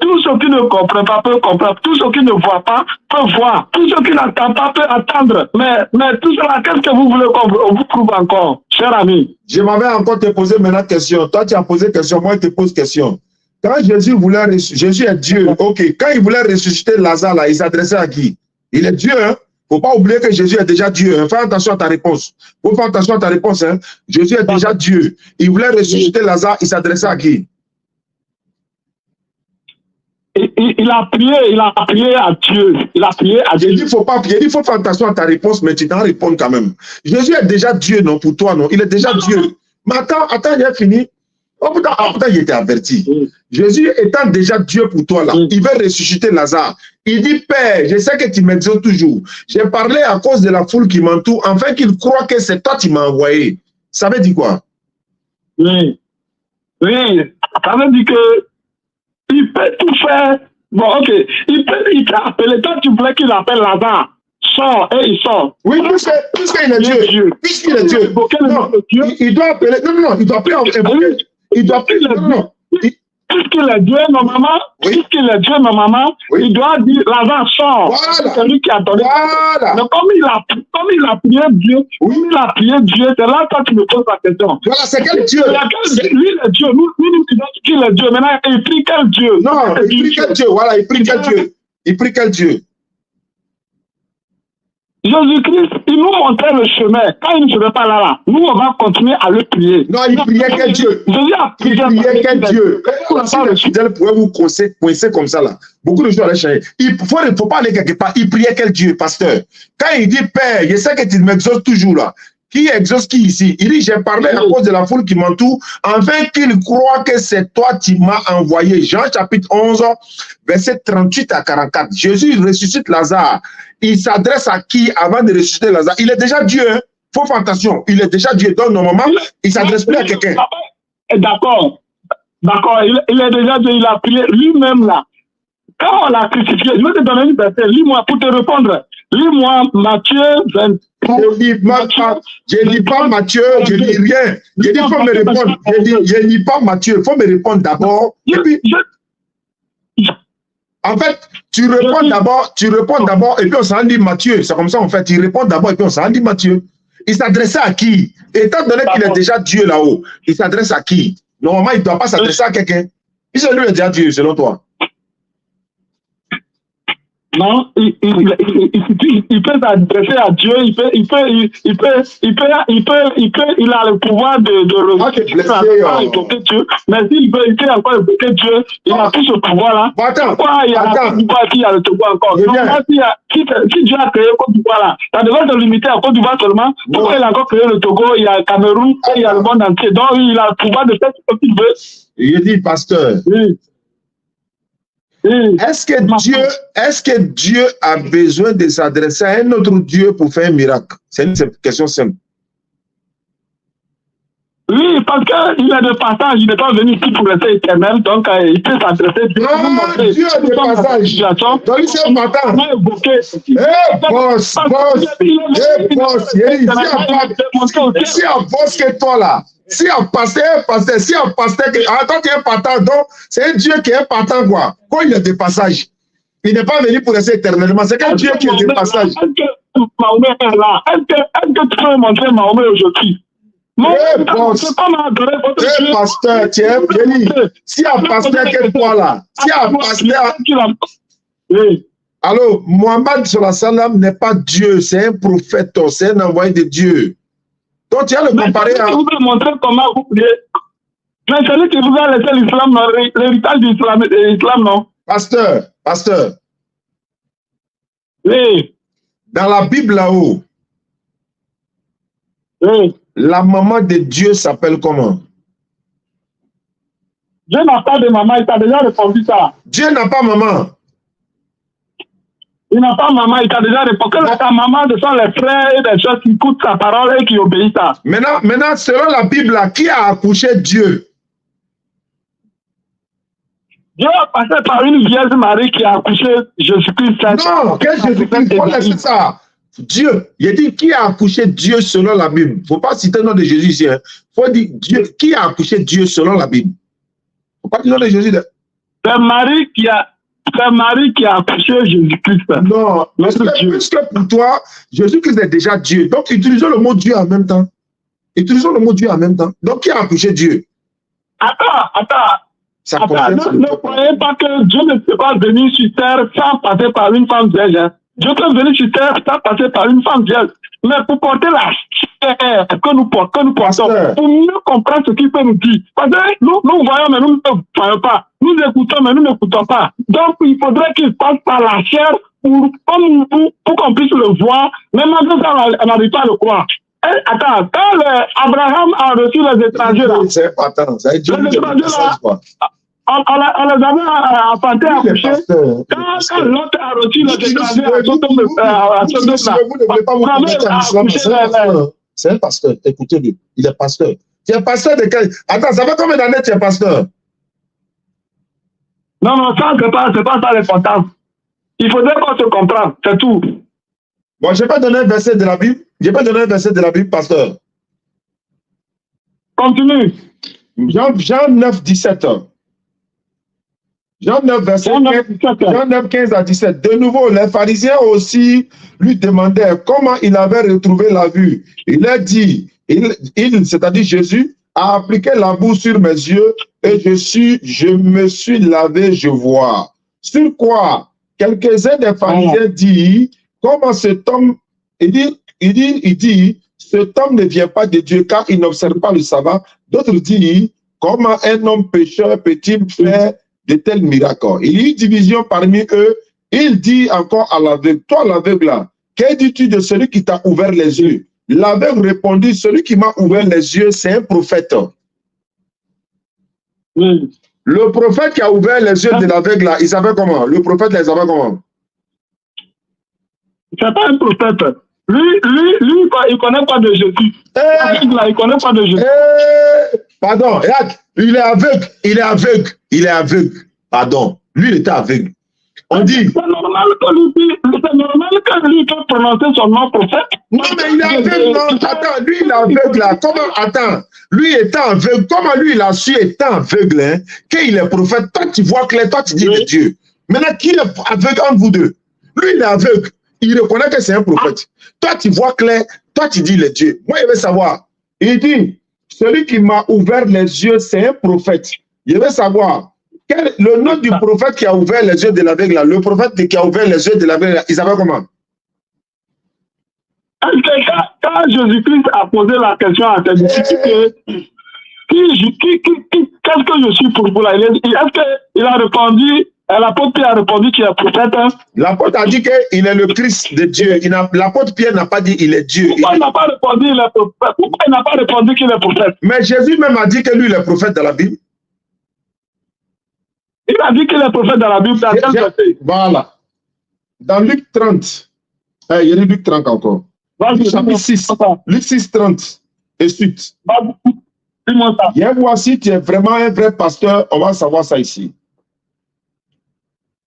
Tous ceux qui ne comprennent pas peuvent comprendre. Tous ceux qui ne voient pas peuvent voir. Tous ceux qui n'entendent pas peuvent attendre. Mais tout cela, qu'est-ce que vous voulez qu'on vous prouve encore, cher ami? Je m'avais encore te poser maintenant question. Toi, tu as posé question, moi, je te pose question. Quand Jésus voulait, Jésus est Dieu, ok. Quand il voulait ressusciter Lazare, là, il s'adressait à qui? Il est Dieu, hein? Faut pas oublier que Jésus est déjà Dieu. Hein? Fais attention à ta réponse. Faut faire attention à ta réponse, hein? Jésus est déjà Dieu. Il voulait ressusciter Lazare, il s'adressait à qui? Il a prié à Dieu. Il a prié à Dieu. Il faut pas prier, il faut faire attention à ta réponse, mais tu t'en réponds quand même. Jésus est déjà Dieu, non, pour toi, non? Il est déjà Dieu. Mais attends, il a fini. Oh, putain, il était averti. Jésus étant déjà Dieu pour toi, là, il veut ressusciter Lazare. Il dit, Père, je sais que tu m'exauces toujours. J'ai parlé à cause de la foule qui m'entoure, afin qu'il croit que c'est toi qui m'as envoyé. Ça veut dire quoi? Oui. Oui. Ça veut dire que il peut tout faire. Bon, ok. Il peut appeler. Toi, tu voulais qu'il appelle Lazare. Sort et il sort. Oui, puisqu'il est Dieu. Puisqu'il est Dieu. Non, il doit appeler. Non, il doit appeler. Il doit appeler. Non. Puisqu'il est Dieu, normalement, il doit dire Lazare sort. Voilà. C'est lui qui a donné. Voilà. Mais comme il a prié Dieu, c'est là que tu me poses la question. Voilà, c'est quel Dieu? Lui, il est Dieu. Nous disons qu'il est Dieu. Maintenant, il prie quel Dieu? Non, il prie quel Dieu? Voilà, il prie quel Dieu? Il prie quel Dieu? Jésus-Christ, il nous montrait le chemin. Quand il ne serait pas là, nous, on va continuer à le prier. Non, il priait quel Dieu? Jésus a prié quel Dieu? Si le fidèle pouvait vous coincer comme ça, là, beaucoup de choses allaient changer. Il ne faut pas aller quelque part. Il priait quel Dieu, pasteur? Quand il dit, Père, je sais que tu m'exauces toujours là. Qui exauce qui ici? Il dit, j'ai parlé à cause de la foule qui m'entoure, afin qu'il croit que c'est toi qui m'as envoyé. Jean chapitre 11, verset 38 à 44. Jésus ressuscite Lazare. Il s'adresse à qui avant de ressusciter Lazare? Il est déjà Dieu. Hein? Faut faire attention. Il est déjà Dieu. Donc, normalement, il ne s'adresse plus à quelqu'un. D'accord. D'accord. Il est déjà Dieu. Il a prié lui-même là. Quand on l'a crucifié, je vais te donner une verset. Lis-moi pour te répondre. Lis-moi Matthieu 20. Je lis pas Matthieu, je lis rien. Je dis, il faut me répondre. Je lis pas Matthieu, il faut me répondre d'abord. Et puis, en fait, tu réponds d'abord, et puis on s'en dit Matthieu. C'est comme ça, en fait, il répond d'abord, et puis on s'en dit Matthieu. Il s'adressait à qui? Étant donné qu'il est déjà Dieu là-haut, il s'adresse à qui? Normalement, il ne doit pas s'adresser à quelqu'un. Puisque lui est déjà Dieu, selon toi. Non, il peut s'adresser à Dieu, il a le pouvoir de évoquer Dieu, mais s'il veut encore évoquer Dieu, il a tout ce pouvoir-là. Pourquoi il y a le pouvoir qui a le pouvoir encore? Si Dieu a créé Côte d'Ivoire là, ça devrait se limiter à Côte d'Ivoire seulement. Pourquoi il a encore créé le Togo, il y a le Cameroun, et il y a le monde entier. Donc il a le pouvoir de faire ce qu'il veut. Il dit, pasteur. Oui. Est-ce que Dieu a besoin de s'adresser à un autre Dieu pour faire un miracle? C'est une question simple. Oui, parce qu'il est de passage, il n'est pas venu ici pour rester éternel, donc il peut s'adresser. Dieu est de passage. Donc il s'est matin. Si un boss que toi là, si un pasteur, attends, tu es partant, donc c'est un Dieu qui est partant, quoi. Quand il est de passage, il n'est pas venu pour rester éternellement, c'est qu'un Dieu qui est de passage. Est-ce que tu peux montrer Mahomet aujourd'hui? Pasteur, tu es béni. Si un pasteur que toi là, si un pasteur. Alors, Mohammed sallam n'est pas Dieu, c'est un prophète, c'est un envoyé de Dieu. Donc tu as le comparé à. Vous pouvez montrer comment vous priez. Mais celui qui vous a laissé l'islam, l'héritage de l'islam, non? Pasteur. Oui. Dans la Bible là-haut. Oui. La maman de Dieu s'appelle comment? Dieu n'a pas de maman, il t'a déjà répondu ça. Dieu n'a pas maman. Il n'a pas maman, il t'a déjà répondu. Que ta maman, ce sont les frères et les choses qui écoutent sa parole et qui obéissent à. Maintenant, selon la Bible, là, qui a accouché Dieu? Dieu a passé par une Vierge Marie qui a accouché Jésus-Christ. Non, quel Jésus-Christ? Faut laisser ça. Dieu. Il a dit qui a accouché Dieu selon la Bible. Il ne faut pas citer le nom de Jésus ici. Il faut dire Dieu. Qui a accouché Dieu selon la Bible? Il ne faut pas dire le nom de Jésus. C'est Marie qui a accouché Jésus-Christ. Non, parce que pour toi, Jésus-Christ est déjà Dieu. Donc, utilisons le mot Dieu en même temps. Utilisons le mot Dieu en même temps. Donc, qui a accouché Dieu? Attends. Ne croyez pas que Dieu ne peut pas venir sur terre sans passer par une femme vierge. Hein. Dieu peut venir sur terre sans passer par une femme vierge. Mais pour porter la chair que nous portons, pour mieux comprendre ce qu'il peut nous dire. Parce que nous voyons, mais nous ne voyons pas. Nous écoutons, mais nous n'écoutons pas. Donc, il faudrait qu'il passe par la chair pour qu'on puisse le voir. Mais maintenant, ça, on n'arrive pas à le croire. Et, attends, quand Abraham a reçu les étrangers là, les étrangers là, on les avait apportés à coucher. Quand l'autre a reçu les étrangers à Sodome, c'est un pasteur, écoutez-le, il est pasteur. Tu es pasteur de quel? Attends, ça fait combien d'années tu es pasteur? Non, ça, c'est pas ça l'important. Il faudrait qu'on se comprenne, c'est tout. Bon, je vais pas donner un verset de la Bible. Je vais pas donner un verset de la Bible, pasteur. Continue. Jean 9, 17. Jean 9, verset 15 à 17. De nouveau, les pharisiens aussi lui demandaient comment il avait retrouvé la vue. Il a dit, c'est-à-dire Jésus, a appliqué la boue sur mes yeux et je me suis lavé, je vois. Sur quoi quelques-uns des pharisiens disent, comment cet homme, il dit, cet homme ne vient pas de Dieu car il n'observe pas le sabbat. D'autres disent, comment un homme pécheur peut-il faire de tels miracles? Il y a une division parmi eux. Il dit encore à l'aveugle, toi l'aveugle là, que dis-tu de celui qui t'a ouvert les yeux? L'aveugle répondit, celui qui m'a ouvert les yeux, c'est un prophète. Oui. Le prophète qui a ouvert les yeux de l'aveugle là, il savait comment? Le prophète les savait comment? C'est pas un prophète. Lui, il ne connaît pas de Jésus. Il ne connaît pas de Jésus. Pardon, il est aveugle. Pardon, lui, il était aveugle. On dit. C'est normal que lui peut prononcer son nom prophète. Non, mais il est aveugle, non. Attends, lui, il est aveugle là. Comment, attends, lui étant aveugle, comment lui, il a su étant aveugle, hein, qu'il est prophète? Toi, tu vois clair, toi, tu dis de Dieu. Maintenant, qui est aveugle entre vous deux? Lui, il est aveugle. Il reconnaît que c'est un prophète. Toi, tu vois clair, toi, tu dis le Dieu. Moi, je veux savoir. Il dit, celui qui m'a ouvert les yeux, c'est un prophète. Je veux savoir, le nom du prophète qui a ouvert les yeux de l'aveugle, là, le prophète qui a ouvert les yeux de l'aveugle, il s'appelle comment? Quand Jésus-Christ a posé la question à ses disciples, qu'est-ce que je suis pour vous là? Est-ce qu'il a répondu? L'apôtre Pierre a répondu qu'il est prophète. Hein? L'apôtre a dit qu'il est le Christ de Dieu. L'apôtre Pierre n'a pas dit qu'il est Dieu. Pourquoi il n'a pas répondu qu'il est prophète? Pourquoi il n'a pas répondu qu'il est prophète? Mais Jésus même a dit que lui, il est prophète dans la Bible. Il a dit qu'il est prophète dans la Bible. Voilà. Dans Luc 30. Il y a Luc 30 encore. Chapitre 6. Luc 6, 30. Et suite. Dis-moi ça. Viens voir si tu es vraiment un vrai pasteur. On va savoir ça ici.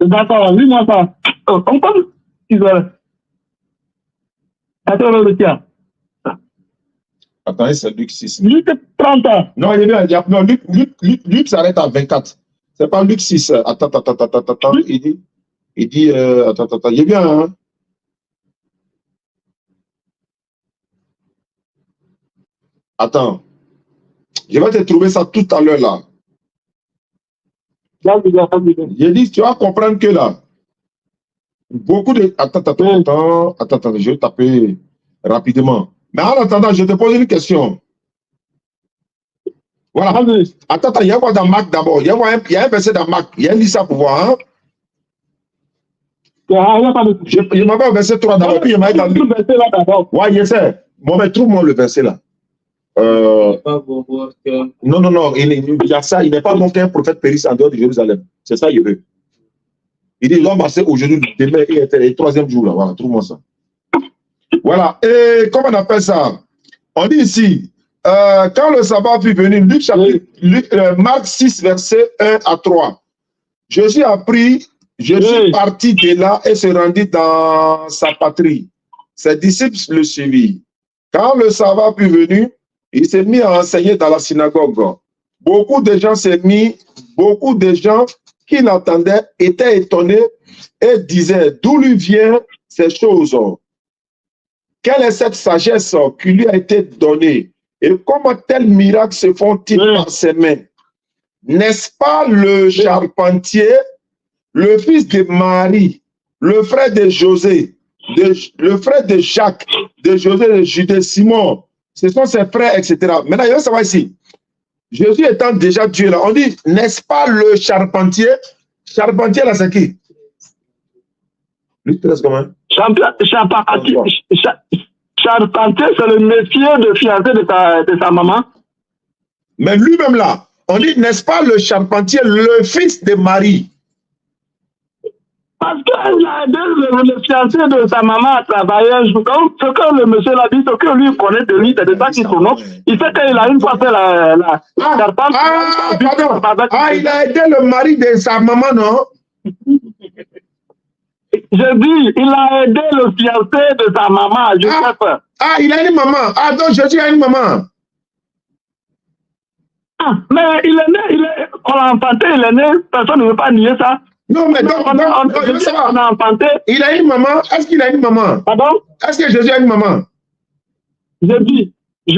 D'accord, dis-moi ça. On peut. Attends, c'est Luc 6. Luc 30. Non, Luc s'arrête à 24. C'est pas Luc 6. Attends. Il dit, attends, il est bien, hein? Attends. Je vais te trouver ça tout à l'heure, là. J'ai dit, tu vas comprendre que là, beaucoup de... Attends, je vais taper rapidement. Mais en attendant, je te pose une question. Voilà. Attends, il y a quoi dans Marc d'abord? Il y a un verset dans Marc. Il y a un lit ça pour voir. Hein? Je m'avais au verset 3 d'abord. Puis je m'avais dans le verset là d'abord. Ouais, je sais. Bon, mais trouve-moi le verset là. Non, il y a ça, il n'est pas bon qu'un prophète périsse en dehors de Jérusalem. C'est ça, il veut. Il dit, il doit marcher aujourd'hui, demain, et le troisième jour, là. Voilà, trouve-moi ça. Voilà. Et comment on appelle ça? On dit ici, quand le sabbat fut venu, Marc 6, verset 1 à 3. Jésus a pris, Jésus partit de là et se rendit dans sa patrie. Ses disciples le suivirent. Quand le sabbat fut venu, il s'est mis à enseigner dans la synagogue. Beaucoup de gens qui l'entendaient étaient étonnés et disaient, d'où lui viennent ces choses? Quelle est cette sagesse qui lui a été donnée? Et comment tels miracles se font-ils par ses mains? N'est-ce pas le charpentier, le fils de Marie, le frère de José, le frère de Jacques, de José, de Judas, Simon? Ce sont ses frères, etc. Maintenant, il va savoir ici. Jésus étant déjà Dieu là, on dit, n'est-ce pas le charpentier? Charpentier là, c'est qui? Lui, comment? Charpentier, c'est le métier de fiancé de sa maman. Mais lui-même là, on dit, n'est-ce pas le charpentier, le fils de Marie? Parce qu'il a aidé le fiancé de sa maman à travailler. Donc, ce que le monsieur l'a dit, ce que lui connaît de lui, c'est de ça qu'il son nom. Il sait qu'il a une fois fait la charpente. Il a aidé le mari de sa maman, non? Je dis, il a aidé le fiancé de sa maman, Joseph. Il a une maman. Donc Jésus a une maman. Mais on l'a enfanté, il est né, personne ne veut pas nier ça. Non, mais donc, on a enfanté. Il a une maman. Est-ce qu'il a une maman? Pardon? Est-ce que Jésus a une maman? Je dis, tu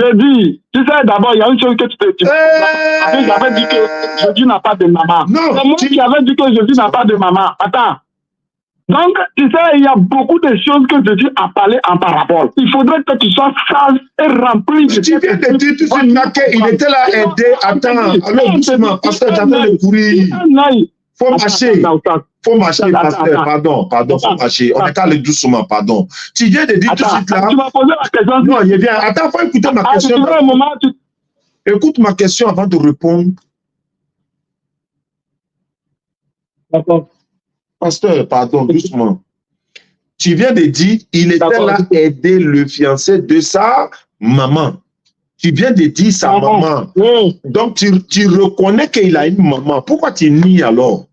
sais, d'abord, il y a une chose que tu j'avais dit que Jésus n'a pas de maman. Non. C'est moi qui avais dit que Jésus n'a pas de maman. Attends. Donc, tu sais, il y a beaucoup de choses que Jésus a parlé en parabole. Il faudrait que tu sois sage et rempli de... Tu viens de dire tout de suite qu'il était là aidé. Attends, alors doucement, pasteur, j'attends le courrier. Faut marcher. Faut marcher, pasteur. Pardon, faut marcher. On est allé doucement, pardon. Tu viens de dire tout de suite là. Tu m'as posé la question. Non, il vient. Attends, faut écouter ma question. Écoute ma question avant de répondre. D'accord. Pasteur, pardon, doucement. Tu viens de dire, il était là aider le fiancé de sa maman. Tu viens de dire sa maman. Oui. Donc, tu reconnais qu'il a une maman. Pourquoi tu nies alors?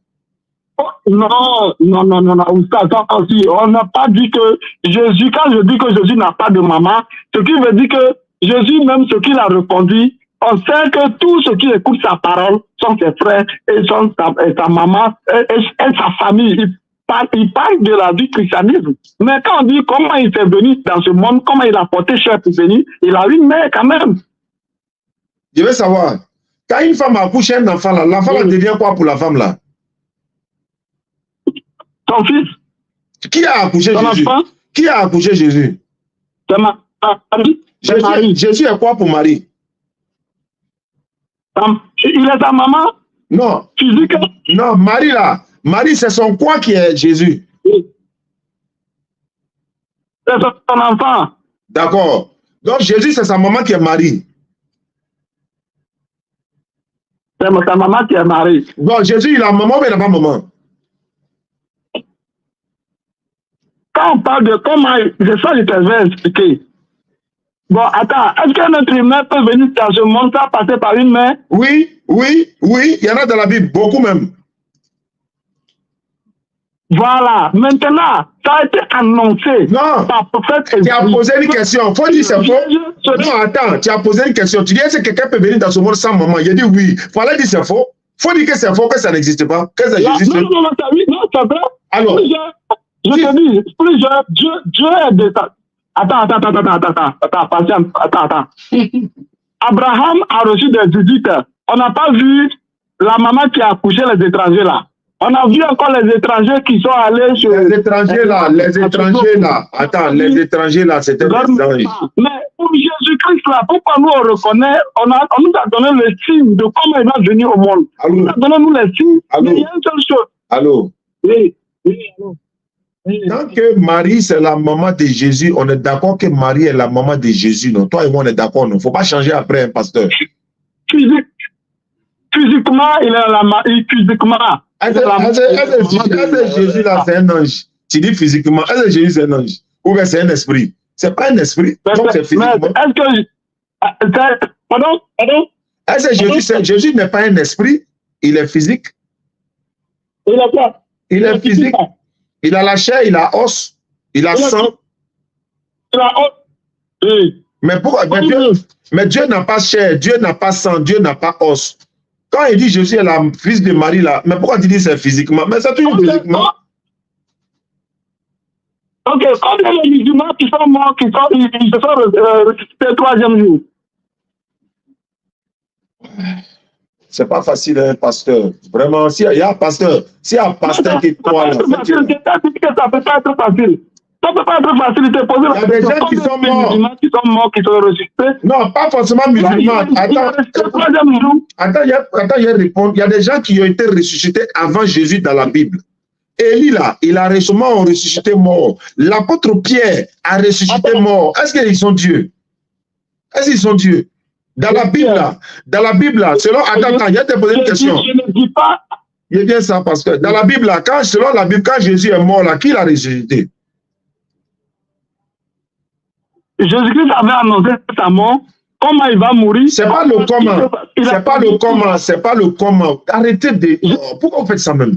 Non. On n'a pas dit que Jésus, quand je dis que Jésus n'a pas de maman, ce qui veut dire que Jésus, même ce qu'il a répondu, on sait que tous ceux qui écoutent sa parole sont ses frères et sont sa maman et sa famille. Il parle de la vie christianisme. Mais quand on dit comment il est venu dans ce monde, comment il a porté chair pour venir, il a une mère quand même. Je veux savoir, quand une femme accouche un enfant là, l'enfant là devient quoi pour la femme là? Son fils. Qui a accouché Jésus? Qui a accouché Jésus? C'est Marie. Jésus est quoi pour Marie? Il est sa maman? Non. Physique? Non, Marie là. Marie, c'est son quoi qui est Jésus? C'est son enfant. D'accord. Donc Jésus, c'est sa maman qui est Marie. C'est sa maman qui est Marie. Donc Jésus, il a maman ou il n'a pas maman? Quand on parle de comment, c'est ça que je vais expliquer. Bon, attends, est-ce qu'un être humain peut venir dans ce monde sans passer par une mère? Oui, il y en a dans la Bible, beaucoup même. Voilà, maintenant, ça a été annoncé par prophète. Tu as posé une question, faut dire c'est faux. Non, attends, tu as posé une question. Tu dis est-ce que quelqu'un peut venir dans ce monde sans maman? Il a dit oui. Fallait dire c'est faux. Faut dire que c'est faux, que ça n'existe pas. Que ça existe. Non, c'est vrai. Alors, je te dis, plusieurs, Dieu est de ça. Attends, patience, attends. Abraham a reçu des visites. On n'a pas vu la maman qui a accouché les étrangers là. On a vu encore les étrangers qui sont allés sur... Les étrangers là. Attends, les étrangers là, c'était des anges. Mais pour Jésus-Christ là, pourquoi nous on reconnaît, on nous a donné le signe de comment il va venir au monde. Allô? On nous a donné les signes. Allô? Mais il y a une seule chose. Allô? Oui, allô. Tant que Marie, c'est la maman de Jésus, on est d'accord que Marie est la maman de Jésus, non? Toi et moi, on est d'accord, non? Il ne faut pas changer après, hein, pasteur. Physiquement, il est la maman. Physiquement. Est-ce que Jésus, là, c'est un ange? Tu dis physiquement, est-ce que Jésus, c'est un ange? Ou bien c'est un esprit? C'est pas un esprit, donc c'est physiquement. Est-ce que... Pardon? Est-ce que Jésus n'est pas un esprit? Il est physique? Il est quoi? Il est physique. Il a la chair, il a os, il a sang. Il a os. Oui. Mais pourquoi? Mais Dieu n'a pas chair, Dieu n'a pas sang, Dieu n'a pas os. Quand il dit Jésus est le fils de Marie, là, mais pourquoi tu dis c'est physiquement? Mais c'est toujours physiquement. Ok, combien de musulmans qui sont morts, ils se sont ressuscités le 3e jour? C'est pas facile, hein, pasteur. Vraiment, s'il y a un pasteur, qui croit là. Ça ne peut pas être facile. Ça ne peut pas être facile de te poser la question. Il y a des gens qui sont morts. Qui sont morts, qui sont ressuscités. Non, pas forcément musulmans. Attends, il y a des gens qui ont été ressuscités avant Jésus dans la Bible. Élie, là, il a récemment ressuscité mort. L'apôtre Pierre a ressuscité mort. Est-ce qu'ils sont Dieu? Est-ce qu'ils sont Dieu? Dans la Bible, là, selon... Attends, il y a te poser une question. Je ne dis pas... Il y a bien ça, parce que dans la Bible, là, selon la Bible, quand Jésus est mort, là, qui l'a ressuscité? Jésus-Christ avait annoncé sa mort. Comment il va mourir? C'est pas le comment. C'est pas le comment. C'est pas le comment. Arrêtez de... Pourquoi vous faites ça même?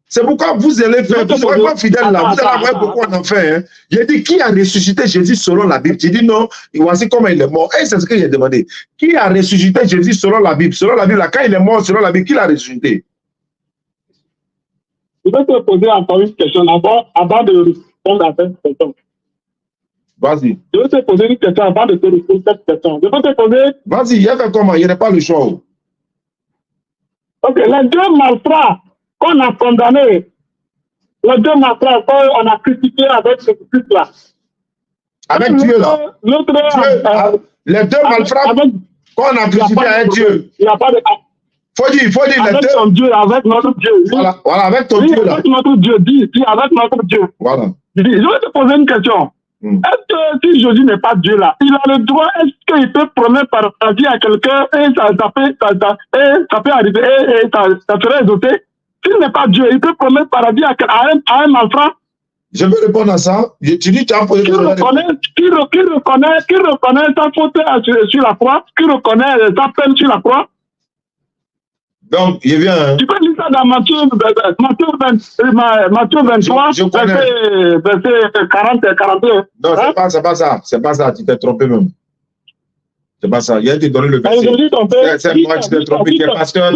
C'est pourquoi vous allez faire, vous serez pas fidèle là, vous allez voir pourquoi on en fait. Hein. Il a dit qui a ressuscité Jésus selon la Bible. Tu dis non, voici comment il est mort. Et c'est ce qu'il a demandé. Qui a ressuscité Jésus selon la Bible? Selon la Bible, là, quand il est mort selon la Bible, qui l'a ressuscité? Je vais te poser encore une question avant de répondre à cette question. Vas-y. Je vais te poser une question avant de te répondre à cette question. Je vais te poser... Vas-y, il y avait comment? Il n'y avait pas le choix. Ok, les deux malfrats qu'on a condamnés, les deux malfrats qu'on a critiqués avec ce Christ-là. Avec Dieu, là. Les deux malfrats qu'on a crucifiés avec Dieu. Il n'y a pas de... Faut dire, avec les deux. Ton Dieu, avec notre Dieu. Voilà, avec ton Dieu, là. Avec notre Dieu, dis avec notre Dieu. Voilà. Je vais te poser une question. Est-ce que si Jésus n'est pas Dieu là, il a le droit, est-ce qu'il peut promettre paradis à quelqu'un et ça peut arriver et ça serait exaucé? S'il n'est pas Dieu, il peut promettre paradis à un malfrat? Je veux répondre à ça. Tu dis, tu as posé qui reconnaît sa faute sur la croix, qui reconnaît sa peine sur la croix? Donc, il vient. Hein. Tu peux lire ça dans Matthieu 23, verset 40 et 42. Non, hein? c'est pas ça. C'est pas ça. Tu t'es trompé même. C'est pas ça. Il a été donné le verset. C'est moi qui t'ai trompé. Tu es pasteur.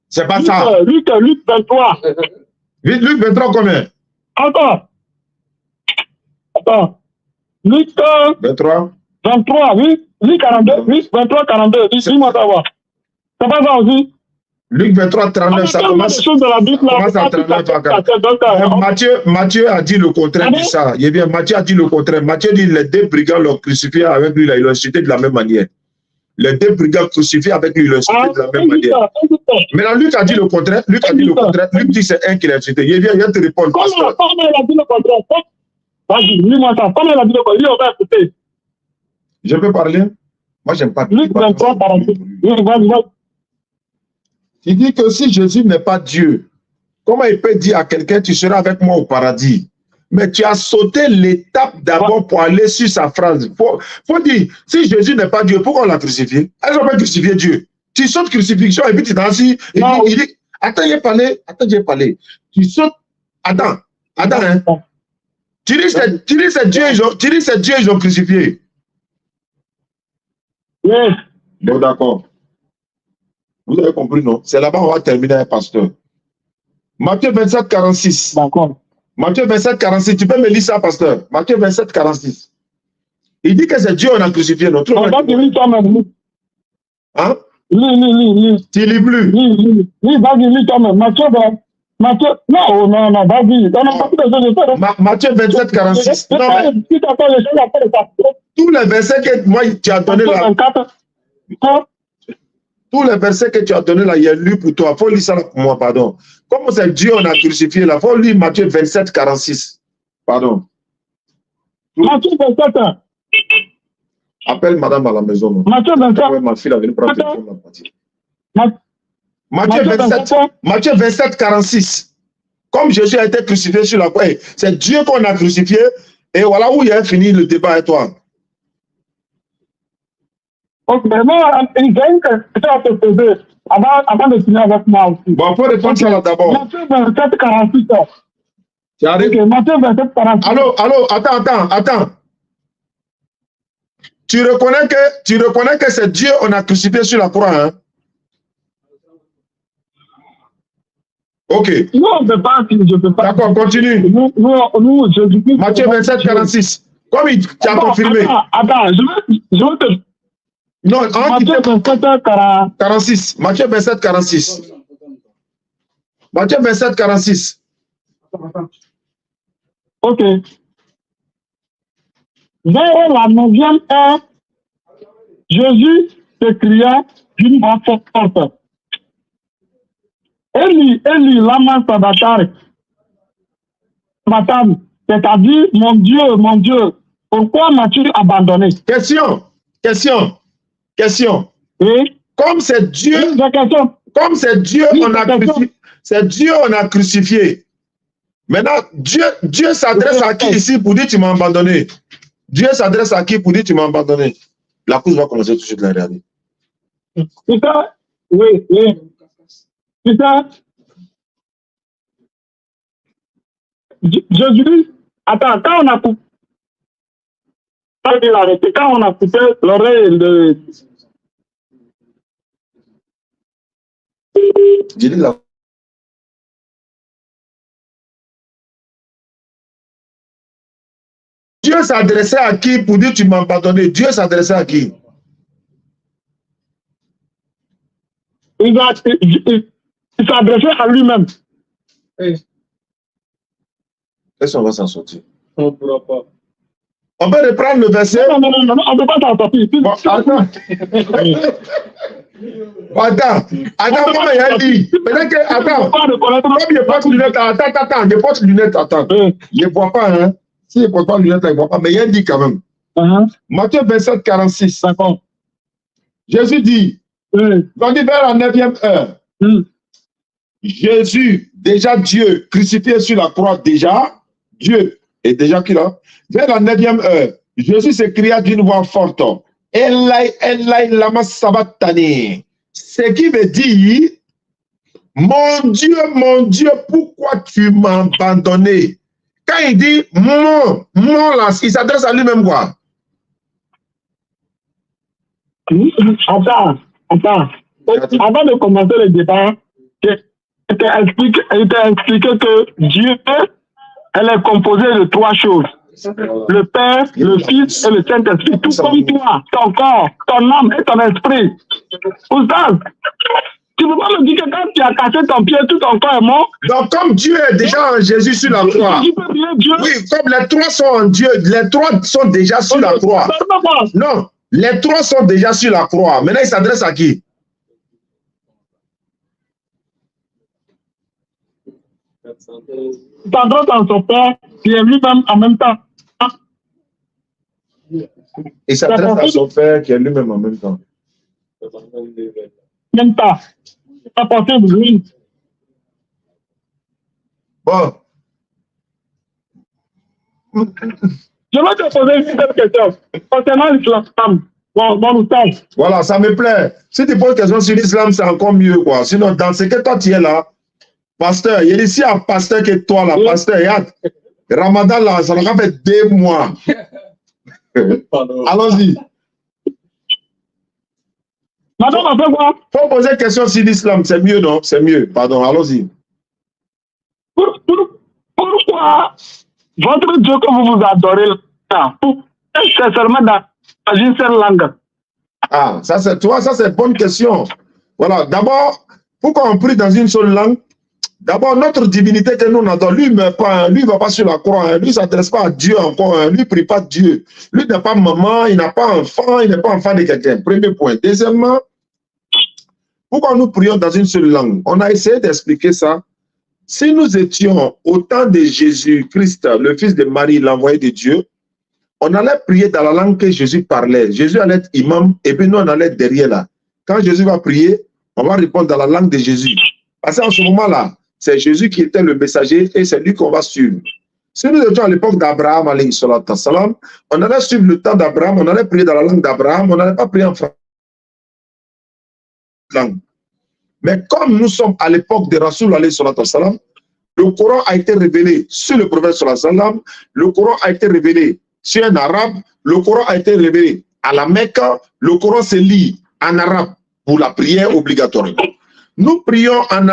C'est pas ça. Luc 23. Luc 23 combien? Attends. Luc 23. 23, oui. Luc 42, oui, 23, 42. Dis-moi savoir. C'est pas ça aussi? Luc 23, 39, ça commence à 39. Matthieu a dit le contraire de ça. Il bien, Matthieu a dit le contraire. Matthieu dit les deux brigands l'ont crucifié avec lui, ils l'ont cité de la même manière. Les deux brigands crucifiés avec lui, ils l'ont cité de la même manière. Maintenant, Luc a dit le contraire. Luc dit c'est un qui l'a cité. Il vient te répondre. Comment il a dit le contraire? Vas-y, dis-moi ça. Comment il a dit le contraire? On va écouter. Je peux parler? Moi, j'aime pas. Luc 23, 48. Il dit que si Jésus n'est pas Dieu, comment il peut dire à quelqu'un tu seras avec moi au paradis? Mais tu as sauté l'étape d'abord pour aller sur sa phrase. Faut dire, si Jésus n'est pas Dieu, pourquoi on l'a crucifié? Est-ce qu'on peut crucifier Dieu? Tu sautes crucifixion et puis tu t'en assis. Il dit, attends, j'ai parlé. Tu sautes. Attends, hein. Tu dis c'est Dieu, ils ont crucifié. Yes. Bon, d'accord. Vous avez compris, non? C'est là-bas on va terminer un pasteur. Matthieu 27, 46. D'accord. Matthieu 27, 46. Tu peux me lire ça, pasteur? Matthieu 27, 46. Il dit que c'est Dieu on a crucifié. Non, vas-y, toi-même. Hein? Lis. Tu lis plus? Lis, vas-y, lis toi-même. Matthieu, non, vas-y. Matthieu 27, 46. Non, tous les versets que moi tu as donné là. Tous les versets que tu as donnés là, il y a lu pour toi. Il faut lire ça là pour moi, pardon. Comme c'est Dieu, on a crucifié là. Il faut lire Matthieu 27, 46. Pardon. Matthieu 27. Appelle madame à la maison. Non? Matthieu 27. Ouais, ma fille a venu prendre Matthieu 27, 46. Comme Jésus a été crucifié sur la croix, c'est Dieu qu'on a crucifié. Et voilà où il a fini le débat avec toi. Ok, mais j'ai une question à te poser avant de finir avec moi aussi. Bon, il faut répondre ça là d'abord. Matthieu 27, 48. Tu arrives? Ok, Matthieu 27, 48. Allô, attends. Tu reconnais que c'est Dieu qu'on a crucifié sur la croix, hein? Ok. Non, je ne peux pas. D'accord, continue. Nous, Jésus-Christ. Matthieu 27, 46. Comme tu as confirmé. Attends, je veux te. Non, Matthieu 27, 46. Matthieu 27, 46. Matthieu 27, 46. Ok. Vers la 9e heure, Jésus s'écria d'une voix forte. Eli, Eli, lama sabachthani. C'est-à-dire, mon Dieu, pourquoi m'as-tu abandonné? Question. Et comme c'est Dieu, on a crucifié. Maintenant, Dieu s'adresse à qui ici pour dire tu m'as abandonné? Dieu s'adresse à qui pour dire tu m'as abandonné? La course va commencer tout de suite la réalité. C'est ça? Oui. C'est ça? Jésus, attends, quand on a coupé l'oreille de... Je dis là. Dieu s'adressait à qui pour dire tu m'as abandonné? Dieu s'adressait à qui? Il s'adressait à lui-même. Est-ce qu'on va s'en sortir? On ne pourra pas. On peut reprendre le verset? Non, on ne peut pas s'en sortir. Bon, attends, moi, il a dit. Peut-être que, attends, comme je porte lunettes, attends, je porte lunettes, attends. Je ne vois pas, hein. Si je ne porte pas lunettes, je ne vois pas, mais il a dit quand même. Matthieu 27, 46. Jésus dit, donc vers la 9e heure, Jésus, déjà Dieu, crucifié sur la croix, déjà, Dieu est déjà qui là? Vers la 9e heure, Jésus s'écria d'une voix forte, Elai, Elai, lama sabachthani. Ce qui veut dire, mon Dieu, pourquoi tu m'as abandonné? Quand il dit mon là, il s'adresse à lui-même quoi? Attends. Avant de commencer le débat, il t'a expliqué que Dieu, elle est composée de 3 choses. Le Père, le Fils et le Saint-Esprit. Tout comme toi, ton corps, ton âme et ton esprit. Oustaz, tu ne peux pas me dire que quand tu as cassé ton pied, tout ton corps est mort? Donc comme Dieu est déjà en Jésus sur la croix. Oui, comme les 3 sont en Dieu, les 3 sont déjà sur la croix. Non, les 3 sont déjà sur la croix. Maintenant, il s'adresse à qui? Il s'adresse à son Père qui est lui-même en même temps. Il s'adresse à son Père qui est lui-même en même temps. Même temps. C'est pas possible, oui. Bon. Je vais te poser une seule question. Concernant l'islam, mon oustaz. Voilà, ça me plaît. Si tu poses une question sur l'islam, c'est encore mieux, quoi. Sinon, dans ce que toi, tu es là, pasteur, il y a ici un pasteur qui est toi, là, pasteur, regarde. Ramadan, là, ça aura fait 2 mois. Allons-y. Madame, on fait quoi? Faut poser une question sur l'islam, c'est mieux, non? C'est mieux, pardon, allons-y. Pourquoi votre Dieu que vous adorez là, c'est seulement dans une seule langue? Ah, ça c'est toi, ça c'est une bonne question. Voilà, d'abord, pourquoi on prie dans une seule langue? D'abord, notre divinité que nous on adore, lui ne meurt pas, lui ne va pas sur la croix, hein, lui ne s'adresse pas à Dieu encore, hein, lui ne prie pas Dieu. Lui n'a pas maman, il n'a pas enfant, il n'est pas enfant de quelqu'un. Premier point. Deuxièmement, Pourquoi nous prions dans une seule langue? On a essayé d'expliquer ça. Si nous étions au temps de Jésus-Christ, le fils de Marie, l'envoyé de Dieu, on allait prier dans la langue que Jésus parlait. Jésus allait être imam et puis nous on allait être derrière là. Quand Jésus va prier, on va répondre dans la langue de Jésus. Parce qu'en ce moment-là, c'est Jésus qui était le messager et c'est lui qu'on va suivre. Si nous étions à l'époque d'Abraham, on allait suivre le temps d'Abraham, on allait prier dans la langue d'Abraham, on n'allait pas prier en français. Mais comme nous sommes à l'époque de Rasoul, le Coran a été révélé sur le prophète, le Coran a été révélé sur un arabe, le Coran a été révélé à la Mecque, le Coran se lit en arabe pour la prière obligatoire. Nous prions en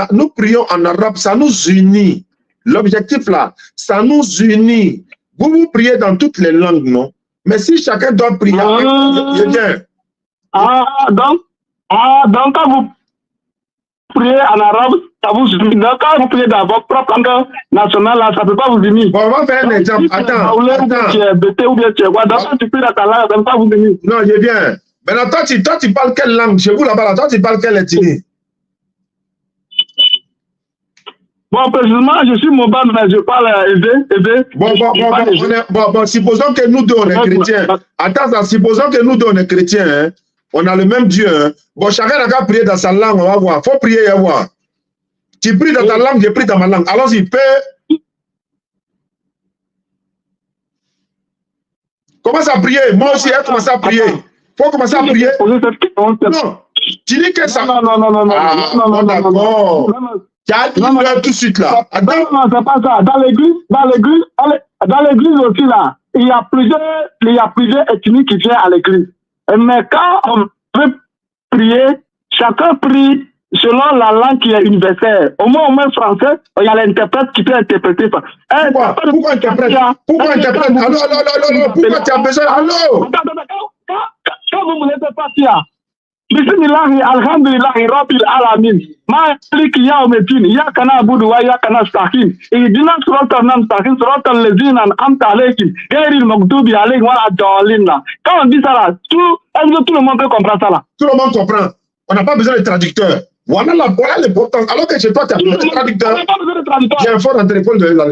arabe, ça nous unit. L'objectif là, ça nous unit. Vous priez dans toutes les langues, non? Mais si chacun doit prier, donc quand vous priez en arabe, ça vous unit. Donc quand vous priez dans votre propre langue nationale, là, ça ne peut pas vous unir. Bon, on va faire un exemple. Attends. Ou bien tu es quoi? Donc quand tu pries dans ta langue, ça ne peut pas vous unir. Non, je viens. Maintenant, toi, tu parles quelle langue? Chez vous là-bas, toi, tu parles quelle ethnie? Bon, précisément, je suis mobile, mais je parle évé. Bon, supposons que nous deux, on est chrétiens. Attends, supposons que nous deux, on est chrétiens. Hein? On a le même Dieu. Hein? Bon, chacun n'a qu'à prier dans sa langue, on va voir. Il faut prier et voir. Tu pries dans ta langue, je prie dans ma langue. Alors, il peut... Commence à prier. Moi aussi, elle commence à prier. Il faut commencer à prier. Non, tu dis que ça... Non, d'accord. Tout de suite là. Non, c'est pas ça. Dans l'église aussi là, il y a plusieurs ethnies qui viennent à l'église. Mais quand on veut prier, chacun prie selon la langue qui est universelle. Au moins français, il y a l'interprète qui peut interpréter ça. Pourquoi interprète? Pourquoi interprète? Allô, pourquoi tu as besoin? Allô? Quand vous ne laissez pas ça, Bismillahi, alhamdulillahi, rabbil alamin. Malik yawmiddin, iyyaka na'budu wa iyyaka nasta'in. Ihdina siratal mustaqim, siratal ladzina an'amta alayhim, ghayril maghdubi alayhim waladdallin. Quand on dit ça là, tout le monde peut comprendre ça là. Tout le monde comprend. On n'a pas besoin de traducteur. Voilà l'importance. Alors que chez toi, tu as besoin de traducteur. On n'a pas besoin de traducteur. J'ai un fort dans le téléphone de là.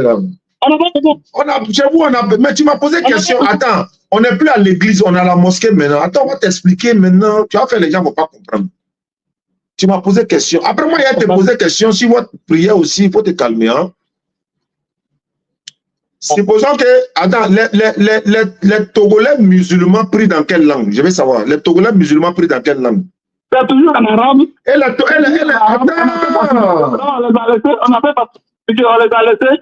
Chez vous, mais tu m'as posé une question. Attends, on n'est plus à l'église, on est à la mosquée maintenant. Attends, on va t'expliquer maintenant. Tu vas faire, les gens ne vont pas comprendre. Tu m'as posé question. Après moi, il y a te poser question. Si votre prière aussi, il faut te calmer. Hein? Supposons que, attends, les Togolais musulmans prient dans quelle langue? Je vais savoir. Les Togolais musulmans prient dans quelle langue? C'est toujours en arabe. Attends. On n'a pas on les a laissés.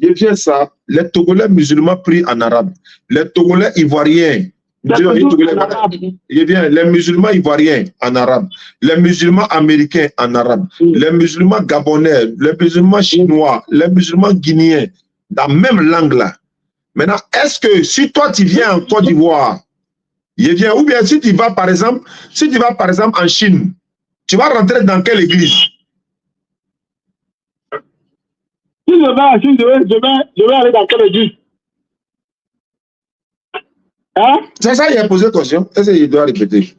Je viens ça. Les Togolais musulmans prient en arabe. Les Togolais ivoiriens. Je viens. Les musulmans ivoiriens en arabe. Les musulmans américains en arabe. Les musulmans gabonais. Les musulmans chinois. Les musulmans guinéens. Dans la même langue là. Maintenant, est-ce que si toi tu viens en Côte d'Ivoire, je viens, ou bien si tu vas par exemple en Chine, tu vas rentrer dans quelle église? Si je vais en Chine, je vais aller dans quelle église? Hein? C'est ça, il a posé question. Est-ce qu'il doit répéter?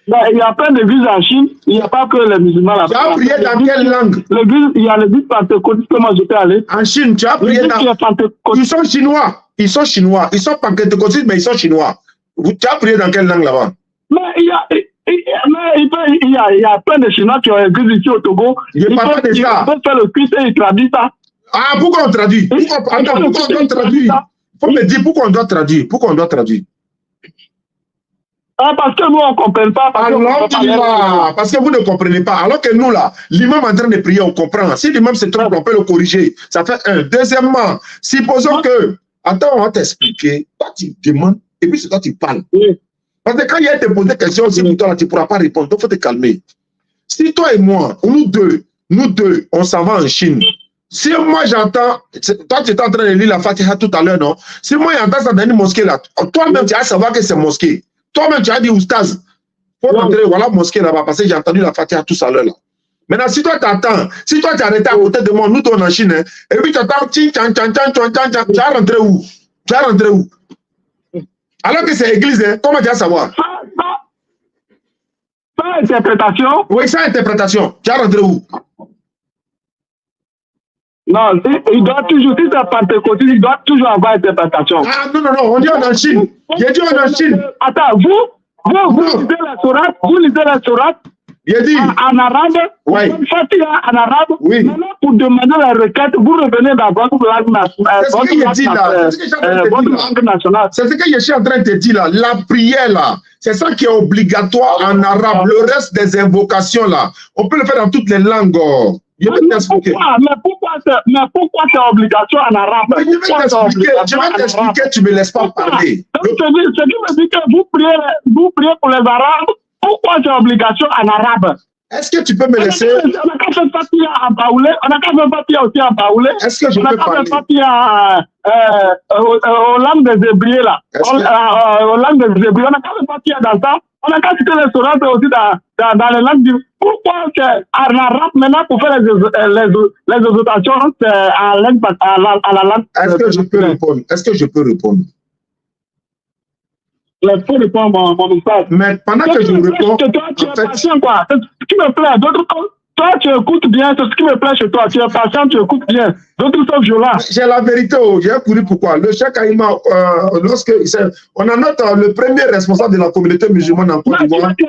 Ben, il y a plein d'églises en Chine, il n'y a pas que les musulmans là. Tu as prié dans quelle langue? Il y a l'église pentecôtiste que moi j'étais allé. En Chine, tu as prié dans... Ils sont chinois. Ils sont pentecôtistes, mais ils sont chinois. Tu as prié dans quelle langue là-bas? Mais il y a plein de Chinois qui ont église ici au Togo. Je parle pas de ça. Ils peuvent faire le Christ et ils traduisent ça. Ah, pourquoi on traduit? Pourquoi on doit traduire? Il faut me dire pourquoi on doit traduire. Pourquoi on doit traduire? Ah, parce que nous, on ne comprend pas. Parce que vous ne comprenez pas. Alors que nous, là, l'imam en train de prier, on comprend. Si l'imam se trompe, on peut le corriger. Ça fait un. Deuxièmement, supposons que... Attends, on va t'expliquer. Toi, tu demandes, et puis c'est toi, tu parles. Oui. Parce que quand il y a te poser des questions, si toi, là, tu ne pourras pas répondre. Donc, il faut te calmer. Si toi et moi, nous deux, on s'en va en Chine. Si moi, j'entends... Toi, tu étais en train de lire la Fatiha tout à l'heure, non? Si moi, j'entends ça dans une mosquée, là, toi-même, tu vas savoir que c'est mosquée. Toi-même, tu as dit, oustaz, faut rentrer, voilà, mosquée là-bas, parce que j'ai entendu la Fatiha tout à l'heure, là. Maintenant, si toi, t'attends, si toi, tu es arrêté à côté de moi, nous, on en Chine, hein, et puis tu attends, tu vas rentrer où? Tu vas rentrer où? Alors que c'est église, hein, comment tu vas savoir? Ça, Sans interprétation? Oui, sans interprétation. Tu as rentré où? Non, il doit toujours, si c'est pentecôtiste, il doit toujours avoir interprétation. Ah non, on dit en Chine. J'ai dit en Chine. Attends, vous lisez la sourate, J'ai dit. En arabe, Oui. Fatiha en arabe. Oui. Maintenant, pour demander la requête, vous revenez dans votre langue nationale. C'est ce que je suis en train de te dire là. La prière là, c'est ça qui est obligatoire en arabe. Le reste des invocations là, on peut le faire dans toutes les langues. Je vais t'expliquer. Mais pourquoi c'est obligation en arabe? Je vais t'expliquer, tu ne me laisses pas parler. Ce qui me dit que vous priez pour les arabes, pourquoi c'est obligation en arabe? Est-ce que tu peux me laisser? On n'a qu'à faire Fatiha en baoulé, on n'a qu'à faire Fatiha aussi en baoulé. Est-ce que je peux parler? On n'a qu'à faire Fatiha aux langues des Hébreux là. Aux langues des Hébreux, on n'a qu'à faire Fatiha dans ça. On n'a qu'à citer les sourates aussi dans les langues du... Pourquoi c'est en arabe maintenant pour faire les exhortations à la langue? Est-ce que je peux répondre? Est-ce que je peux répondre? Il faut répondre mon message. Mais pendant que je réponds, toi, tu es patient, quoi. Ce qui me plaît, toi, tu écoutes bien, c'est ce qui me plaît chez toi. Tu es patient, tu écoutes bien. D'autres sont violents. J'ai la vérité, j'ai couru pourquoi? Le Cheikh Aïma, lorsque on a notre le premier responsable de la communauté musulmane en Côte d'Ivoire. Tu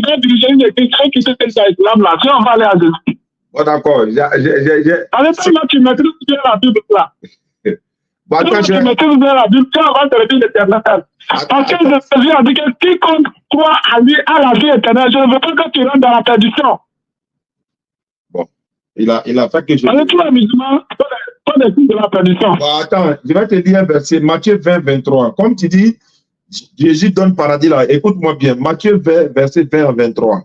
vas diriger une équipe qui se fait à l'islam là. Si on va aller à Jésus. Bon, d'accord. Avec ça, là, tu maîtrises bien la Bible là. Bon, attends, tu maîtrises bien la Bible, tu vas te lever l'éternel. Parce que Jésus a dit que quiconque croit à la vie éternelle, je ne veux pas que tu rentres dans la perdition. Bon, il a fait que je... Avec tous les musulmans, pas des fils de la perdition. Bon, attends, je vais te dire un verset, Matthieu 20, 23. Comme tu dis, Jésus donne paradis là. Écoute-moi bien, Matthieu 20, verset 20 à 23.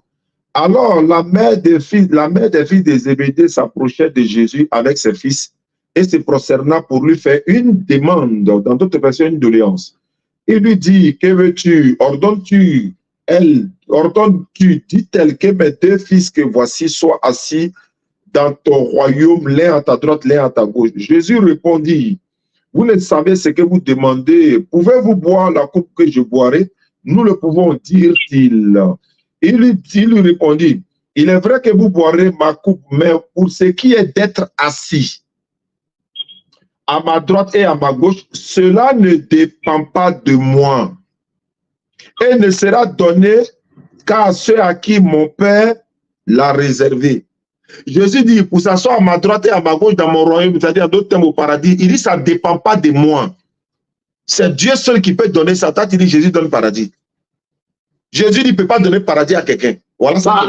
Alors, la mère des fils de Zébédée s'approchait de Jésus avec ses fils et se prosterna pour lui faire une demande, dans d'autres versions, une doléance. Il lui dit, que veux-tu? Ordonnes-tu? Dit-elle que mes deux fils que voici soient assis dans ton royaume, l'un à ta droite, l'un à ta gauche. Jésus répondit, vous ne savez ce que vous demandez. Pouvez-vous boire la coupe que je boirai? Nous le pouvons, dire-t-il. Il lui répondit, il est vrai que vous boirez ma coupe, mais pour ce qui est d'être assis à ma droite et à ma gauche, cela ne dépend pas de moi et ne sera donné qu'à ceux à qui mon Père l'a réservé. Jésus dit, pour s'asseoir à ma droite et à ma gauche dans mon royaume, c'est-à-dire d'autres termes au paradis, il dit, ça ne dépend pas de moi. C'est Dieu seul qui peut donner ça. Toi, tu dis, Jésus donne le paradis. Jésus ne peut pas donner le paradis à quelqu'un. Voilà ça.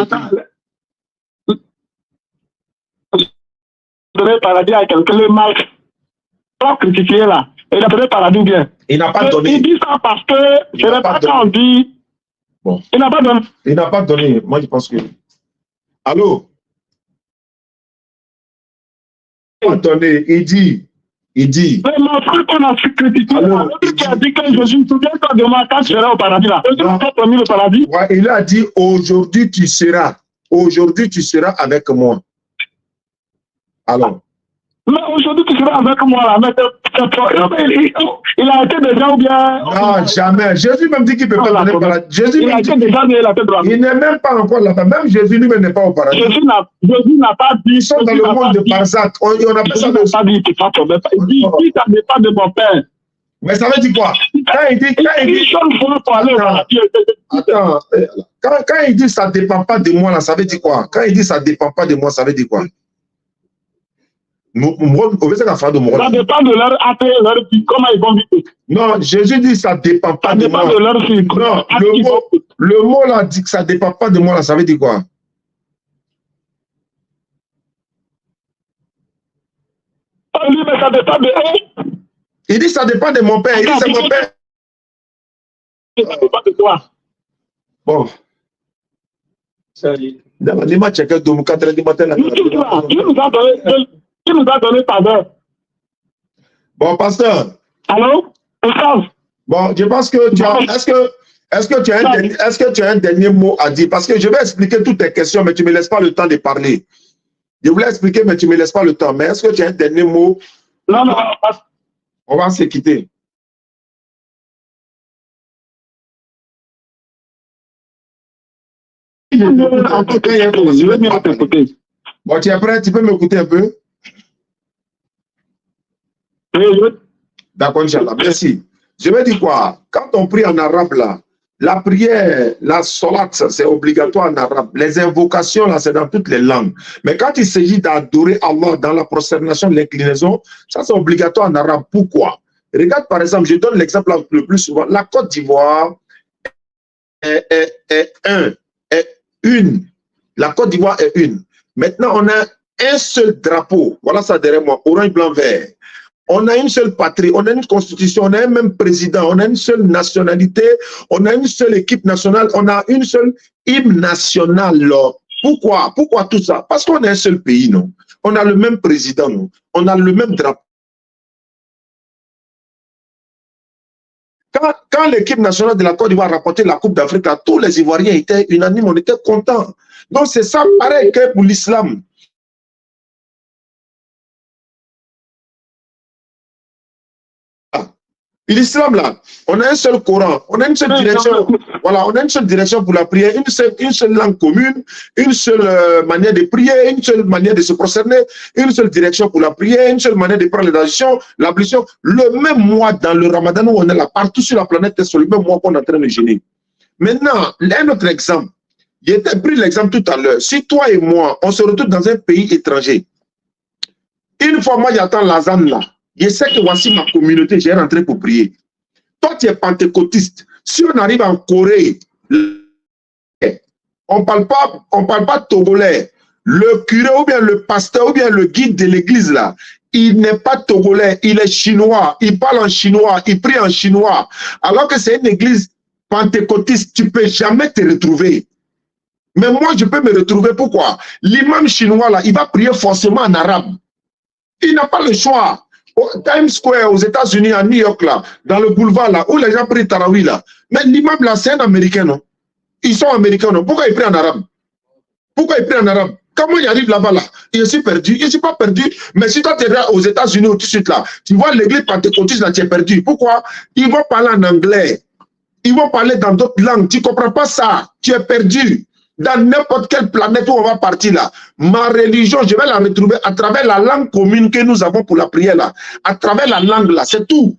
Donner le paradis à quelqu'un, le mal. Pas critiquer là. Il a donné le paradis bien. Il n'a pas donné. Il dit ça parce que je n'ai pas quand on dit. Bon. Il n'a pas donné. Il n'a pas donné. Moi, je pense que. Allô? Il n'a pas donné. Il dit. Mais mon frère, on a critiqué. L'autre qui a dit que Jésus, souviens-toi de moi quand je serai au paradis là. Jésus n'a pas promis le paradis. Ouais, il a dit aujourd'hui tu seras. Aujourd'hui tu seras avec moi. Alors. Mais aujourd'hui tu seras avec moi là. Mais il a été déjà ou bien. Non, jamais. Jésus même dit qu'il ne peut pas donner le paradis. Jésus même dit il n'est même pas encore là-bas. Même Jésus lui-même n'est pas au paradis. Jésus n'a pas dit. Ils sont dans le monde de Barzakh. On appelle ça le. Il dit ça n'est pas de mon père. Mais ça veut dire quoi? Quand il dit ça ne dépend pas de moi, là, ça veut dire quoi? Quand il dit ça ne dépend pas de moi, ça veut dire quoi? Ça dépend de leur acte, leur vie, comment ils vont vivre. Non, Jésus dit ça ne dépend pas de moi. De leur vie. Non, le mot là dit que ça ne dépend pas de moi, là, ça veut dire quoi? Mais ça dépend de eux. Il dit ça dépend de mon père. Il dit c'est mon père. Ça dépend de toi. Bon. Qui nous a donné pardon? Bon, pasteur. Allô? Bon, je pense que tu as. Est-ce que tu as un dernier mot à dire? Parce que je vais expliquer toutes tes questions, mais tu ne me laisses pas le temps de parler. Je voulais expliquer, mais tu ne me laisses pas le temps. Mais est-ce que tu as un dernier mot? Non. On va se quitter. je veux encore quelque chose. Je vais mieux t'écouter. Bon, tu es prêt? Tu peux m'écouter un peu? D'accord, Inch'Allah. Merci. Je vais dire quoi? Quand on prie en arabe, là, la prière, la salat, c'est obligatoire en arabe. Les invocations, là, c'est dans toutes les langues. Mais quand il s'agit d'adorer Allah dans la prosternation, l'inclinaison, ça, c'est obligatoire en arabe. Pourquoi? Regarde, par exemple, je donne l'exemple le plus souvent. La Côte d'Ivoire est une. La Côte d'Ivoire est une. Maintenant, on a un seul drapeau. Voilà ça derrière moi, orange, blanc, vert. On a une seule patrie, on a une constitution, on a un même président, on a une seule nationalité, on a une seule équipe nationale, on a une seule hymne national. Pourquoi? Pourquoi tout ça? Parce qu'on est un seul pays, non? On a le même président, non? On a le même drapeau. Quand l'équipe nationale de la Côte d'Ivoire a rapporté la Coupe d'Afrique, tous les Ivoiriens étaient unanimes, on était contents. Donc c'est ça pareil que pour l'islam. L'islam là, on a un seul Coran, on a une seule direction, voilà, on a une seule direction pour la prière, une seule langue commune, une seule manière de prier, une seule manière de se prosterner, une seule direction pour la prière, une seule manière de prendre l'ablution, le même mois dans le Ramadan où on est là, partout sur la planète, c'est le même mois qu'on est en train de jeûner. Maintenant, un autre exemple, j'ai pris l'exemple tout à l'heure, si toi et moi, on se retrouve dans un pays étranger, une fois moi j'attends la zane là, je sais que voici ma communauté, j'ai rentré pour prier. Toi, tu es pentecôtiste. Si on arrive en Corée, on ne parle pas togolais. Le curé ou bien le pasteur ou bien le guide de l'église là, il n'est pas togolais, il est chinois, il parle en chinois, il prie en chinois. Alors que c'est une église pentecôtiste, tu ne peux jamais te retrouver. Mais moi, je peux me retrouver. Pourquoi? L'imam chinois là, il va prier forcément en arabe. Il n'a pas le choix. Au Times Square aux États-Unis, à New York, là, dans le boulevard, là, où les gens prient Tarawi, là. Mais l'imam, là, c'est un Américain, non? Ils sont Américains, non? Pourquoi ils prient en arabe? Pourquoi ils prient en arabe? Comment ils arrivent là-bas, là? Je suis perdu. Je ne suis pas perdu. Mais si toi, tu es aux États-Unis, tout de suite, là, tu vois l'église pentecôtiste, là, tu es perdu. Pourquoi? Ils vont parler en anglais. Ils vont parler dans d'autres langues. Tu ne comprends pas ça. Tu es perdu. Dans n'importe quelle planète où on va partir là, ma religion, je vais la retrouver à travers la langue commune que nous avons pour la prière là, à travers la langue là, c'est tout.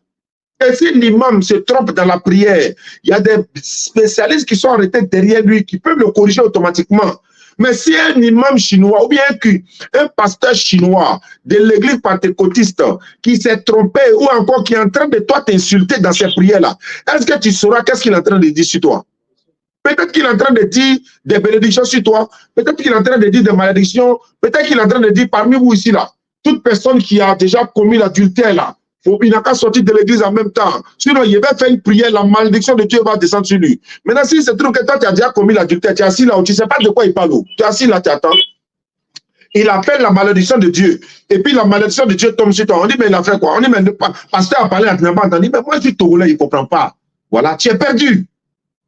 Et si l'imam se trompe dans la prière, il y a des spécialistes qui sont arrêtés derrière lui, qui peuvent le corriger automatiquement. Mais si un imam chinois ou bien un pasteur chinois de l'église pentecôtiste qui s'est trompé ou encore qui est en train de toi t'insulter dans ces prières là, est-ce que tu sauras qu'est-ce qu'il est en train de dire sur toi? Peut-être qu'il est en train de dire des bénédictions sur toi. Peut-être qu'il est en train de dire des malédictions. Peut-être qu'il est en train de dire parmi vous ici, là, toute personne qui a déjà commis l'adultère, là, il n'a qu'à sortir de l'église en même temps. Sinon, il va faire une prière, la malédiction de Dieu va descendre sur lui. Maintenant, s'il se trouve que toi, tu as déjà commis l'adultère, tu es assis là où tu ne sais pas de quoi il parle. Tu es assis là, tu attends. Il appelle la malédiction de Dieu. Et puis la malédiction de Dieu tombe sur toi. On dit, mais il a fait quoi? On dit, mais le pasteur a parlé, tu n'as pas entendu. Mais moi, je suis togolais, il ne comprend pas. Voilà, tu es perdu.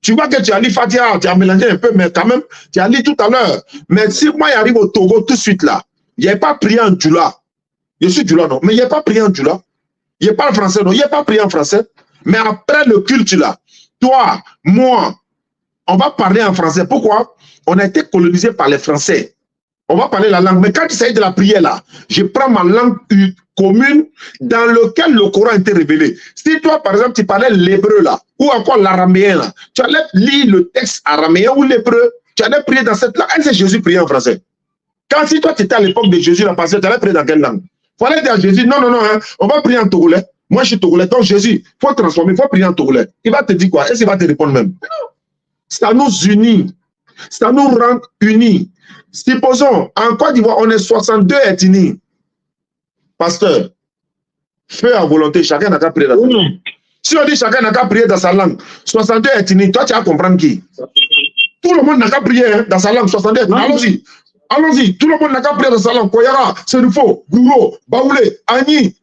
Tu vois que tu as lu Fatia, tu as mélangé un peu, mais quand même, tu as lu tout à l'heure. Mais si moi, j'arrive au Togo tout de suite là, il n'y a pas prié en Djoula. Je suis Djoula, non, mais il n'y a pas prié en Djoula. Il n'y a pas le français, non, il n'y a pas prié en français. Mais après le culte là, toi, moi, on va parler en français. Pourquoi? On a été colonisé par les Français. On va parler la langue. Mais quand il s'agit de la prière là, je prends ma langue commune dans laquelle le Coran a été révélé. Si toi, par exemple, tu parlais l'hébreu là, ou encore l'araméen là, tu allais lire le texte araméen ou l'hébreu, tu allais prier dans cette langue. Est-ce que Jésus priait en français? Quand si toi, tu étais à l'époque de Jésus, la pasteur, tu allais prier dans quelle langue? Il fallait dire à Jésus, non, hein, on va prier en togolais. Moi, je suis togolais. Donc, Jésus, il faut transformer, il faut prier en togolais. Il va te dire quoi? Est-ce qu'il va te répondre même? Ça nous unit. Ça nous rend unis. Supposons, en Côte d'Ivoire, on est 62 ethnies. Pasteur, feu à volonté, chacun n'a qu'à prier dans sa langue. Si on dit chacun n'a qu'à prier dans sa langue, 62 ethnies, toi tu vas comprendre qui? Tout le monde n'a qu'à prier dans sa langue, 62 ethnies. Allons-y. Allons-y. Tout le monde n'a qu'à prier dans sa langue. Koyara, Serifo, Gouro, Baoulé, Agni,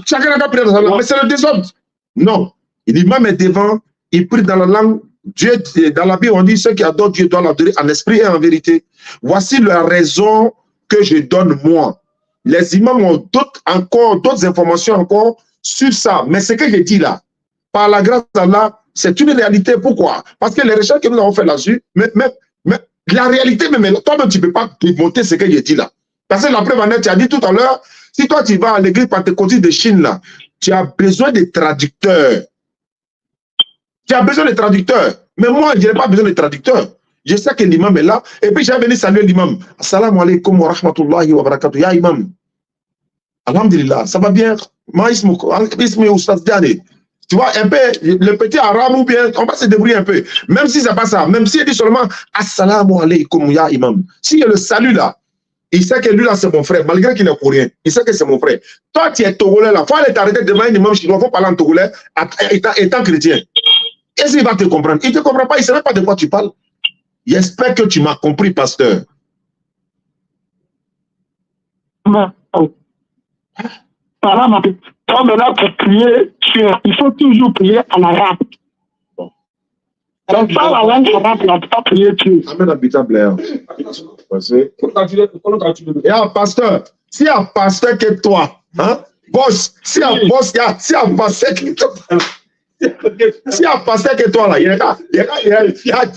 chacun n'a qu'à prier dans sa langue. Mais c'est le désordre. Non. L'imam est devant, il prie dans la langue. Dieu, dans la Bible, on dit ceux qui adorent Dieu doivent l'adorer en esprit et en vérité. Voici la raison que je donne moi. Les imams ont d'autres informations encore sur ça. Mais ce que je dis là, par la grâce d'Allah, c'est une réalité. Pourquoi? Parce que les recherches que nous avons fait là-dessus, La réalité, même toi-même, tu ne peux pas démonter ce que j'ai dit là. Parce que la preuve en est, tu as dit tout à l'heure, si toi tu vas à l'église pentecôtiste de Chine là, tu as besoin de traducteurs. Tu as besoin de traducteurs. Mais moi, je n'ai pas besoin de traducteurs. Je sais que l'imam est là. Et puis, j'ai venu saluer l'imam. Assalamu alaikum wa rahmatullahi wa barakatuh. Ya imam. Alhamdulillah, ça va bien. Tu vois, un peu, le petit arabe ou bien, on va se débrouiller un peu. Même si c'est pas ça. Même s'il dit seulement Assalamu alaikum ya imam. S'il y a le salut là, il sait que lui là, c'est mon frère, malgré qu'il est courien. Il sait que c'est mon frère. Toi, tu es togolais là. Il faut aller t'arrêter devant un imam chinois. Il faut parler en togolais étant chrétien. Est-ce qu'il va te comprendre? Il ne te comprend pas, il ne sait même pas de quoi tu parles. J'espère que tu m'as compris, pasteur. Non. Toi, maintenant, pour prier, il faut toujours prier en arabe. Bon. Donc, pas la langue arabe, on ne peut pas prier Dieu. Amen, habitable. Et un pasteur, si un pasteur que toi, hein, boss, si un boss, si un pasteur que toi, si un pasteur que toi là, il y a une fiat.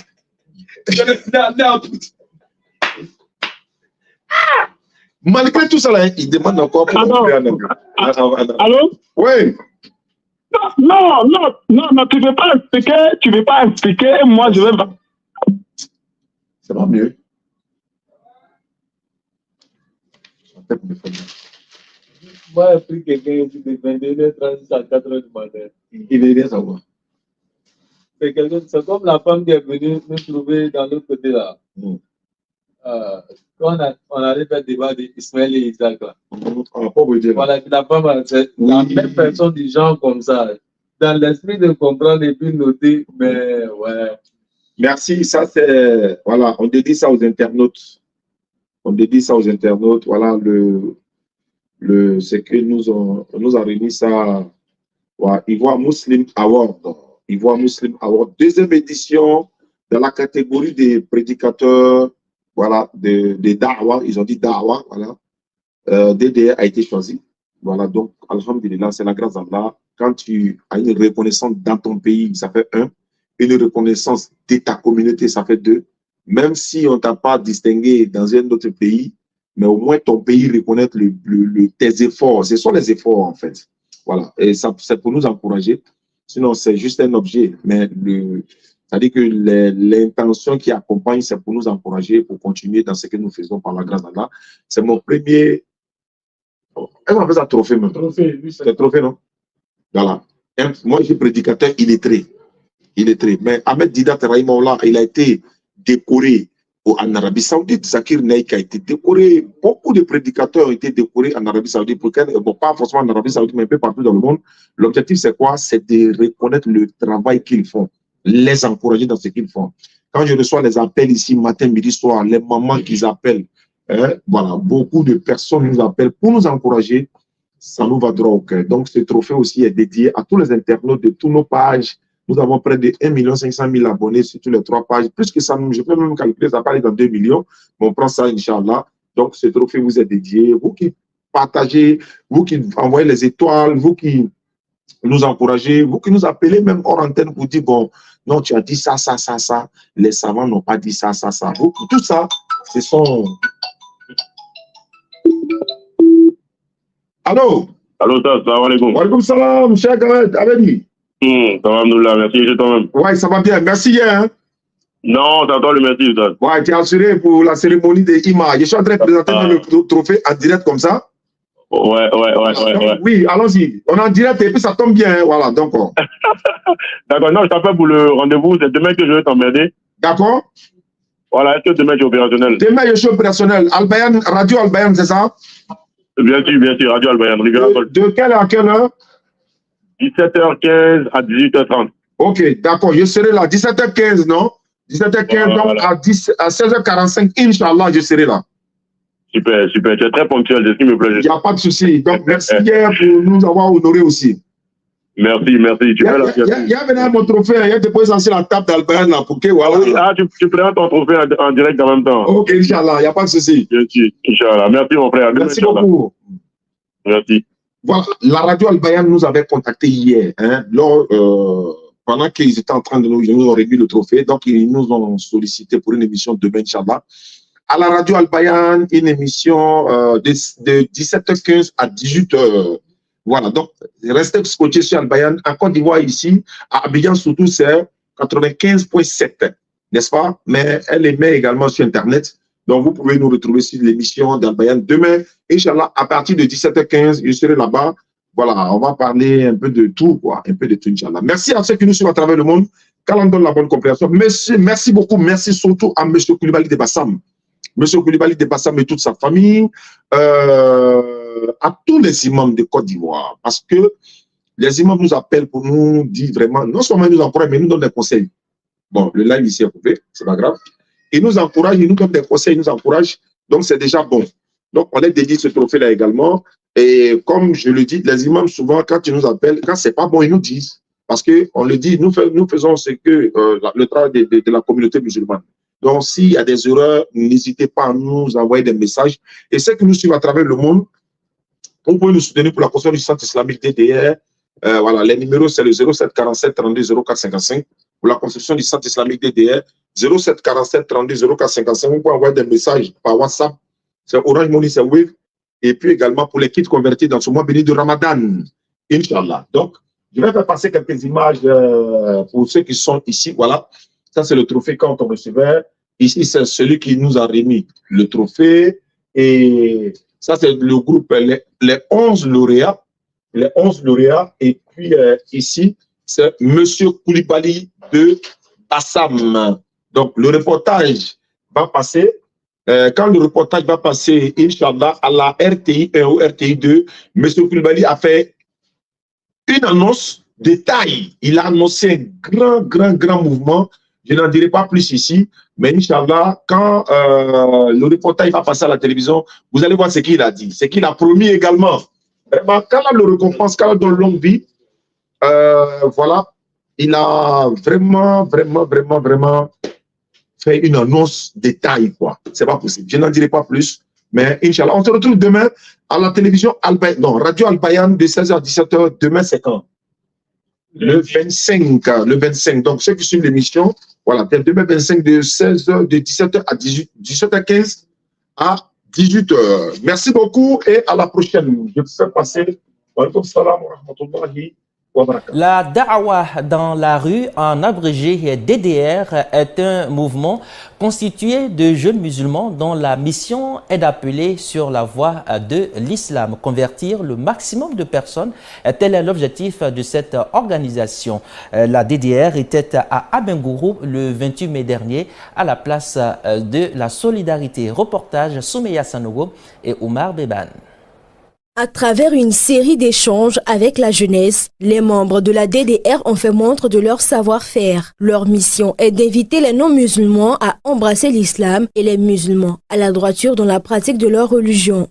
Malgré tout ça là, il demande encore pour Allô? Oui. Non, tu ne veux pas expliquer, moi je vais... Ça va mieux. Moi, j'ai pris quelqu'un qui de 22h36 à 4h du matin. Il veut bien savoir. C'est comme la femme qui est venue nous trouver dans l'autre côté là. Quand on allait faire le débat d'Ismaël et Isaac là. Voilà, la femme, c'est la même personne du genre comme ça. Dans l'esprit de comprendre et puis noter, mais ouais. Merci, ça c'est, voilà, on dédie ça aux internautes. On dédie ça aux internautes, voilà, c'est que nous a réuni ça, voilà, Ivoire Muslim Award. Ivoire Muslim Award, deuxième édition dans la catégorie des prédicateurs, voilà, des Da'wa, ils ont dit Da'wa, voilà. DDR a été choisi. Voilà, donc, alhamdulillah, c'est la grâce d'Allah. Quand tu as une reconnaissance dans ton pays, ça fait 1. Une reconnaissance de ta communauté, ça fait 2. Même si on ne t'a pas distingué dans un autre pays, mais au moins ton pays reconnaît tes efforts. Ce sont les efforts, en fait. Voilà, et ça, c'est pour nous encourager. Sinon, c'est juste un objet. Mais c'est-à-dire que l'intention qui accompagne, c'est pour nous encourager, pour continuer dans ce que nous faisons par la grâce d'Allah. C'est mon premier... Est-ce qu'on appelle ça trophée même? Trophée, oui. C'est trophée, non? Voilà. Moi, je suis prédicateur illettré. Mais Ahmed Didat Raïmaoula, il a été décoré en Arabie Saoudite. Zakir Naïk a été décoré. Beaucoup de prédicateurs ont été décorés en Arabie Saoudite. Bon, pas forcément en Arabie Saoudite, mais un peu partout dans le monde. L'objectif, c'est quoi? C'est de reconnaître le travail qu'ils font, les encourager dans ce qu'ils font. Quand je reçois les appels ici, matin, midi, soir, les mamans qu'ils appellent, hein, voilà, beaucoup de personnes nous appellent pour nous encourager. Ça nous va droit au cœur. Donc, ce trophée aussi est dédié à tous les internautes de toutes nos pages. Nous avons près de 1 500 000 abonnés sur toutes les 3 pages. Plus que ça, je peux même calculer, ça va aller dans 2 millions. Mais on prend ça, Inch'Allah. Donc, ce trophée vous est dédié. Vous qui partagez, vous qui envoyez les étoiles, vous qui nous encouragez, vous qui nous appelez même hors antenne pour dire, bon, non, tu as dit ça, ça, ça, ça. Les savants n'ont pas dit ça, ça, ça. Vous, tout ça, ce sont... Allô? Allô, salam alaikum. Wa alaikum salam, Cheikh Ahmed, Abedi. Ça va, Abdullah, merci, c'est toi-même. Ouais, ça va bien. Merci hier. Hein? Non, c'est à toi le merci, Ustad. Ouais, tu es assuré pour la cérémonie de Ima. Je suis en train de présenter le trophée en direct comme ça. Ouais. Oui, allons-y. On est en direct et puis ça tombe bien. Hein? Voilà, donc. D'accord, non, je t'appelle pour le rendez-vous. C'est demain que je vais t'emmerder. D'accord. Voilà, est-ce que demain tu es opérationnel? Demain, je suis opérationnel. Albayan, Radio Albayan, c'est ça? Bien sûr, Radio Albayan. De quelle heure à quelle heure? 17h15 à 18h30. Ok, d'accord. Je serai là. 17h15, non? 17h15, donc voilà. À 16h45, Inch'Allah, je serai là. Super. Tu es très ponctuel, c'est ce qui me plaît. Il n'y a pas de souci. Donc, merci hier pour nous avoir honorés aussi. Merci. Il y a maintenant mon trophée. Il y a déposé sur la table d'Albayan là pour que voilà. Ah, tu prends ton trophée en direct en même temps. Ok, Inch'Allah, il n'y a pas de souci. Inch'Allah. Merci, mon frère. Merci beaucoup. Merci. Voilà, la radio Albayan nous avait contacté hier, hein, pendant qu'ils étaient en train de nous ont remis le trophée, donc ils nous ont sollicité pour une émission demain, Inch'Allah. À la radio Al-Bayan, une émission de 17h15 à 18h. Voilà, donc restez scotchés sur Al-Bayan. En Côte d'Ivoire, ici, à Abidjan, surtout, c'est 95.7, n'est-ce pas? Mais elle émet également sur Internet. Donc, vous pouvez nous retrouver sur l'émission d'Al-Bayan demain. Inch'Allah, à partir de 17h15, je serai là-bas. Voilà, on va parler un peu de tout, quoi. Un peu de tout, Inch'Allah. Merci à ceux qui nous suivent à travers le monde. Qu'Allah donne la bonne compréhension. Merci beaucoup. Merci surtout à M. Koulibaly de Bassam. M. Koulibaly de Bassam et toute sa famille. À tous les imams de Côte d'Ivoire. Parce que les imams nous appellent pour nous dire vraiment, non seulement ils nous encouragent, mais ils nous donnent des conseils. Bon, le live ici est coupé, c'est pas grave. Ils nous encouragent, ils nous donnent des conseils, ils nous encouragent. Donc, c'est déjà bon. Donc, on est dédié ce trophée-là également. Et comme je le dis, les imams, souvent, quand ils nous appellent, quand c'est pas bon, ils nous disent. Parce qu'on le dit, nous faisons ce que le travail de la communauté musulmane. Donc, s'il y a des erreurs, n'hésitez pas à nous envoyer des messages. Et ceux qui nous suivent à travers le monde, vous pouvez nous soutenir pour la construction du centre islamique DDR. Voilà, les numéros, c'est le 07 47 32 04 55. Pour la construction du centre islamique DDR, 07 47 32 04 55. Vous pouvez envoyer des messages par WhatsApp. C'est Orange Money, c'est Wave. Et puis également pour les kits convertis dans ce mois béni de Ramadan. Inch'Allah. Donc, je vais faire passer quelques images pour ceux qui sont ici. Voilà. Ça, c'est le trophée quand on recevait. Ici, c'est celui qui nous a remis le trophée. Et ça, c'est le groupe, les 11 lauréats. Les 11 lauréats. Et puis, ici, c'est M. Koulibaly de Bassam. Donc, le reportage va passer. Quand le reportage va passer, Inch'Allah, à la RTI 1 ou RTI 2, M. Koulibaly a fait une annonce de taille. Il a annoncé un grand mouvement. Je n'en dirai pas plus ici, mais Inch'Allah, quand le reportage va passer à la télévision, vous allez voir ce qu'il a dit, ce qu'il a promis également. Vraiment, qu'Allah le récompense, qu'Allah donne longue vie, voilà, il a vraiment fait une annonce de taille, quoi. C'est pas possible. Je n'en dirai pas plus, mais Inch'Allah, on se retrouve demain à la télévision Radio Al-Bayan de 16h à 17h. Demain, c'est quand? Le 25. Donc, ceux qui suivent l'émission, voilà, demain 25 de 16h, de 17h à 17h15 à 18h. Merci beaucoup et à la prochaine. Je vous fais passer. Wa alaykoum salam wa rahmatullahi. La da'wa dans la rue, en abrégé DDR, est un mouvement constitué de jeunes musulmans dont la mission est d'appeler sur la voie de l'islam, convertir le maximum de personnes. Tel est l'objectif de cette organisation. La DDR était à Abengourou le 28 mai dernier à la place de la solidarité. Reportage Soumeya Sanogo et Omar Beban. À travers une série d'échanges avec la jeunesse, les membres de la DDR ont fait montre de leur savoir-faire. Leur mission est d'inviter les non-musulmans à embrasser l'islam et les musulmans à la droiture dans la pratique de leur religion.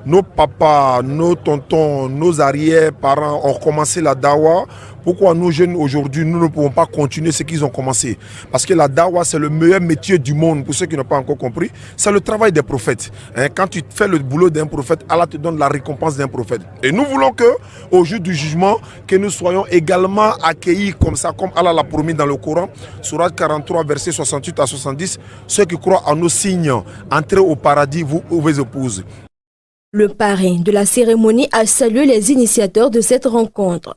Nos papas, nos tontons, nos arrière-parents ont commencé la dawa. Pourquoi nous jeunes aujourd'hui, nous ne pouvons pas continuer ce qu'ils ont commencé? Parce que la dawa, c'est le meilleur métier du monde. Pour ceux qui n'ont pas encore compris, c'est le travail des prophètes. Quand tu fais le boulot d'un prophète, Allah te donne la récompense d'un prophète. Et nous voulons que, au jour du jugement, que nous soyons également accueillis comme ça, comme Allah l'a promis dans le Coran, Sourate 43, versets 68 à 70. Ceux qui croient en nos signes, entrez au paradis, vous vos épouses. Le parrain de la cérémonie a salué les initiateurs de cette rencontre.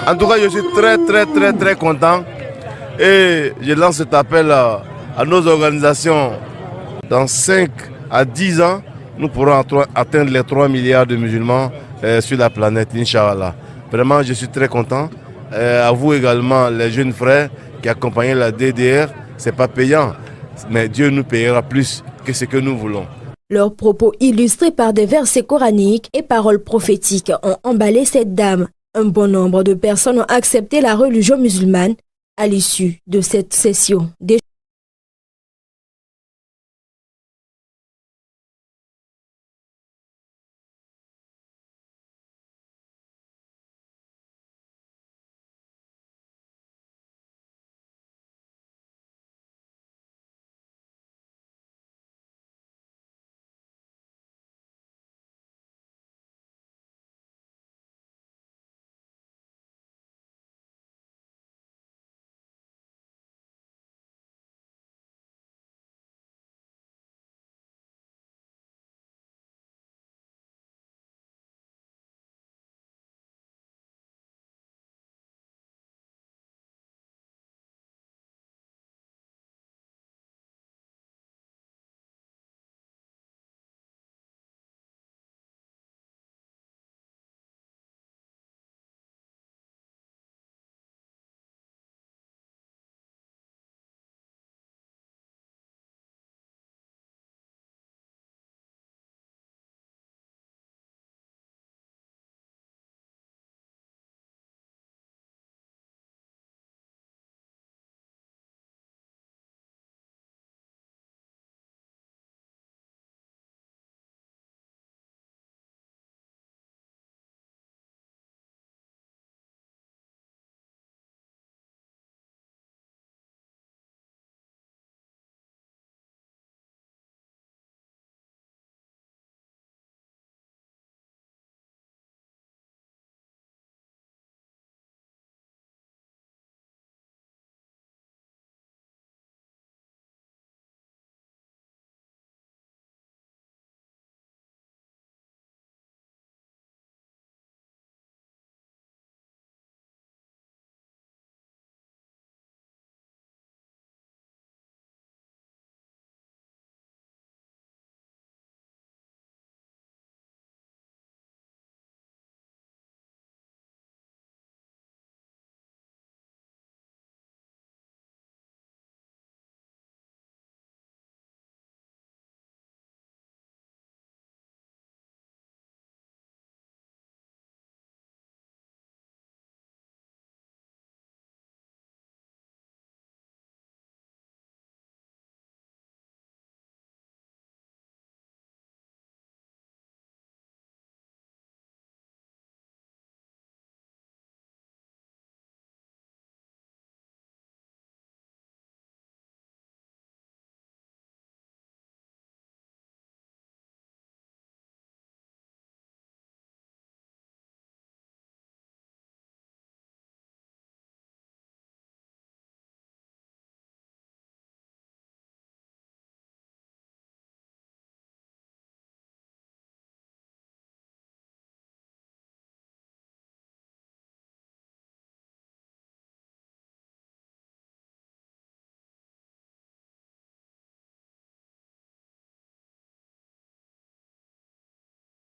En tout cas, je suis très content et je lance cet appel à nos organisations. Dans 5 à 10 ans, nous pourrons atteindre les 3 milliards de musulmans sur la planète, Inch'Allah. Vraiment, je suis très content. À vous également, les jeunes frères qui accompagnent la DDR, ce n'est pas payant, mais Dieu nous payera plus que ce que nous voulons. Leurs propos illustrés par des versets coraniques et paroles prophétiques ont emballé cette dame. Un bon nombre de personnes ont accepté la religion musulmane à l'issue de cette session.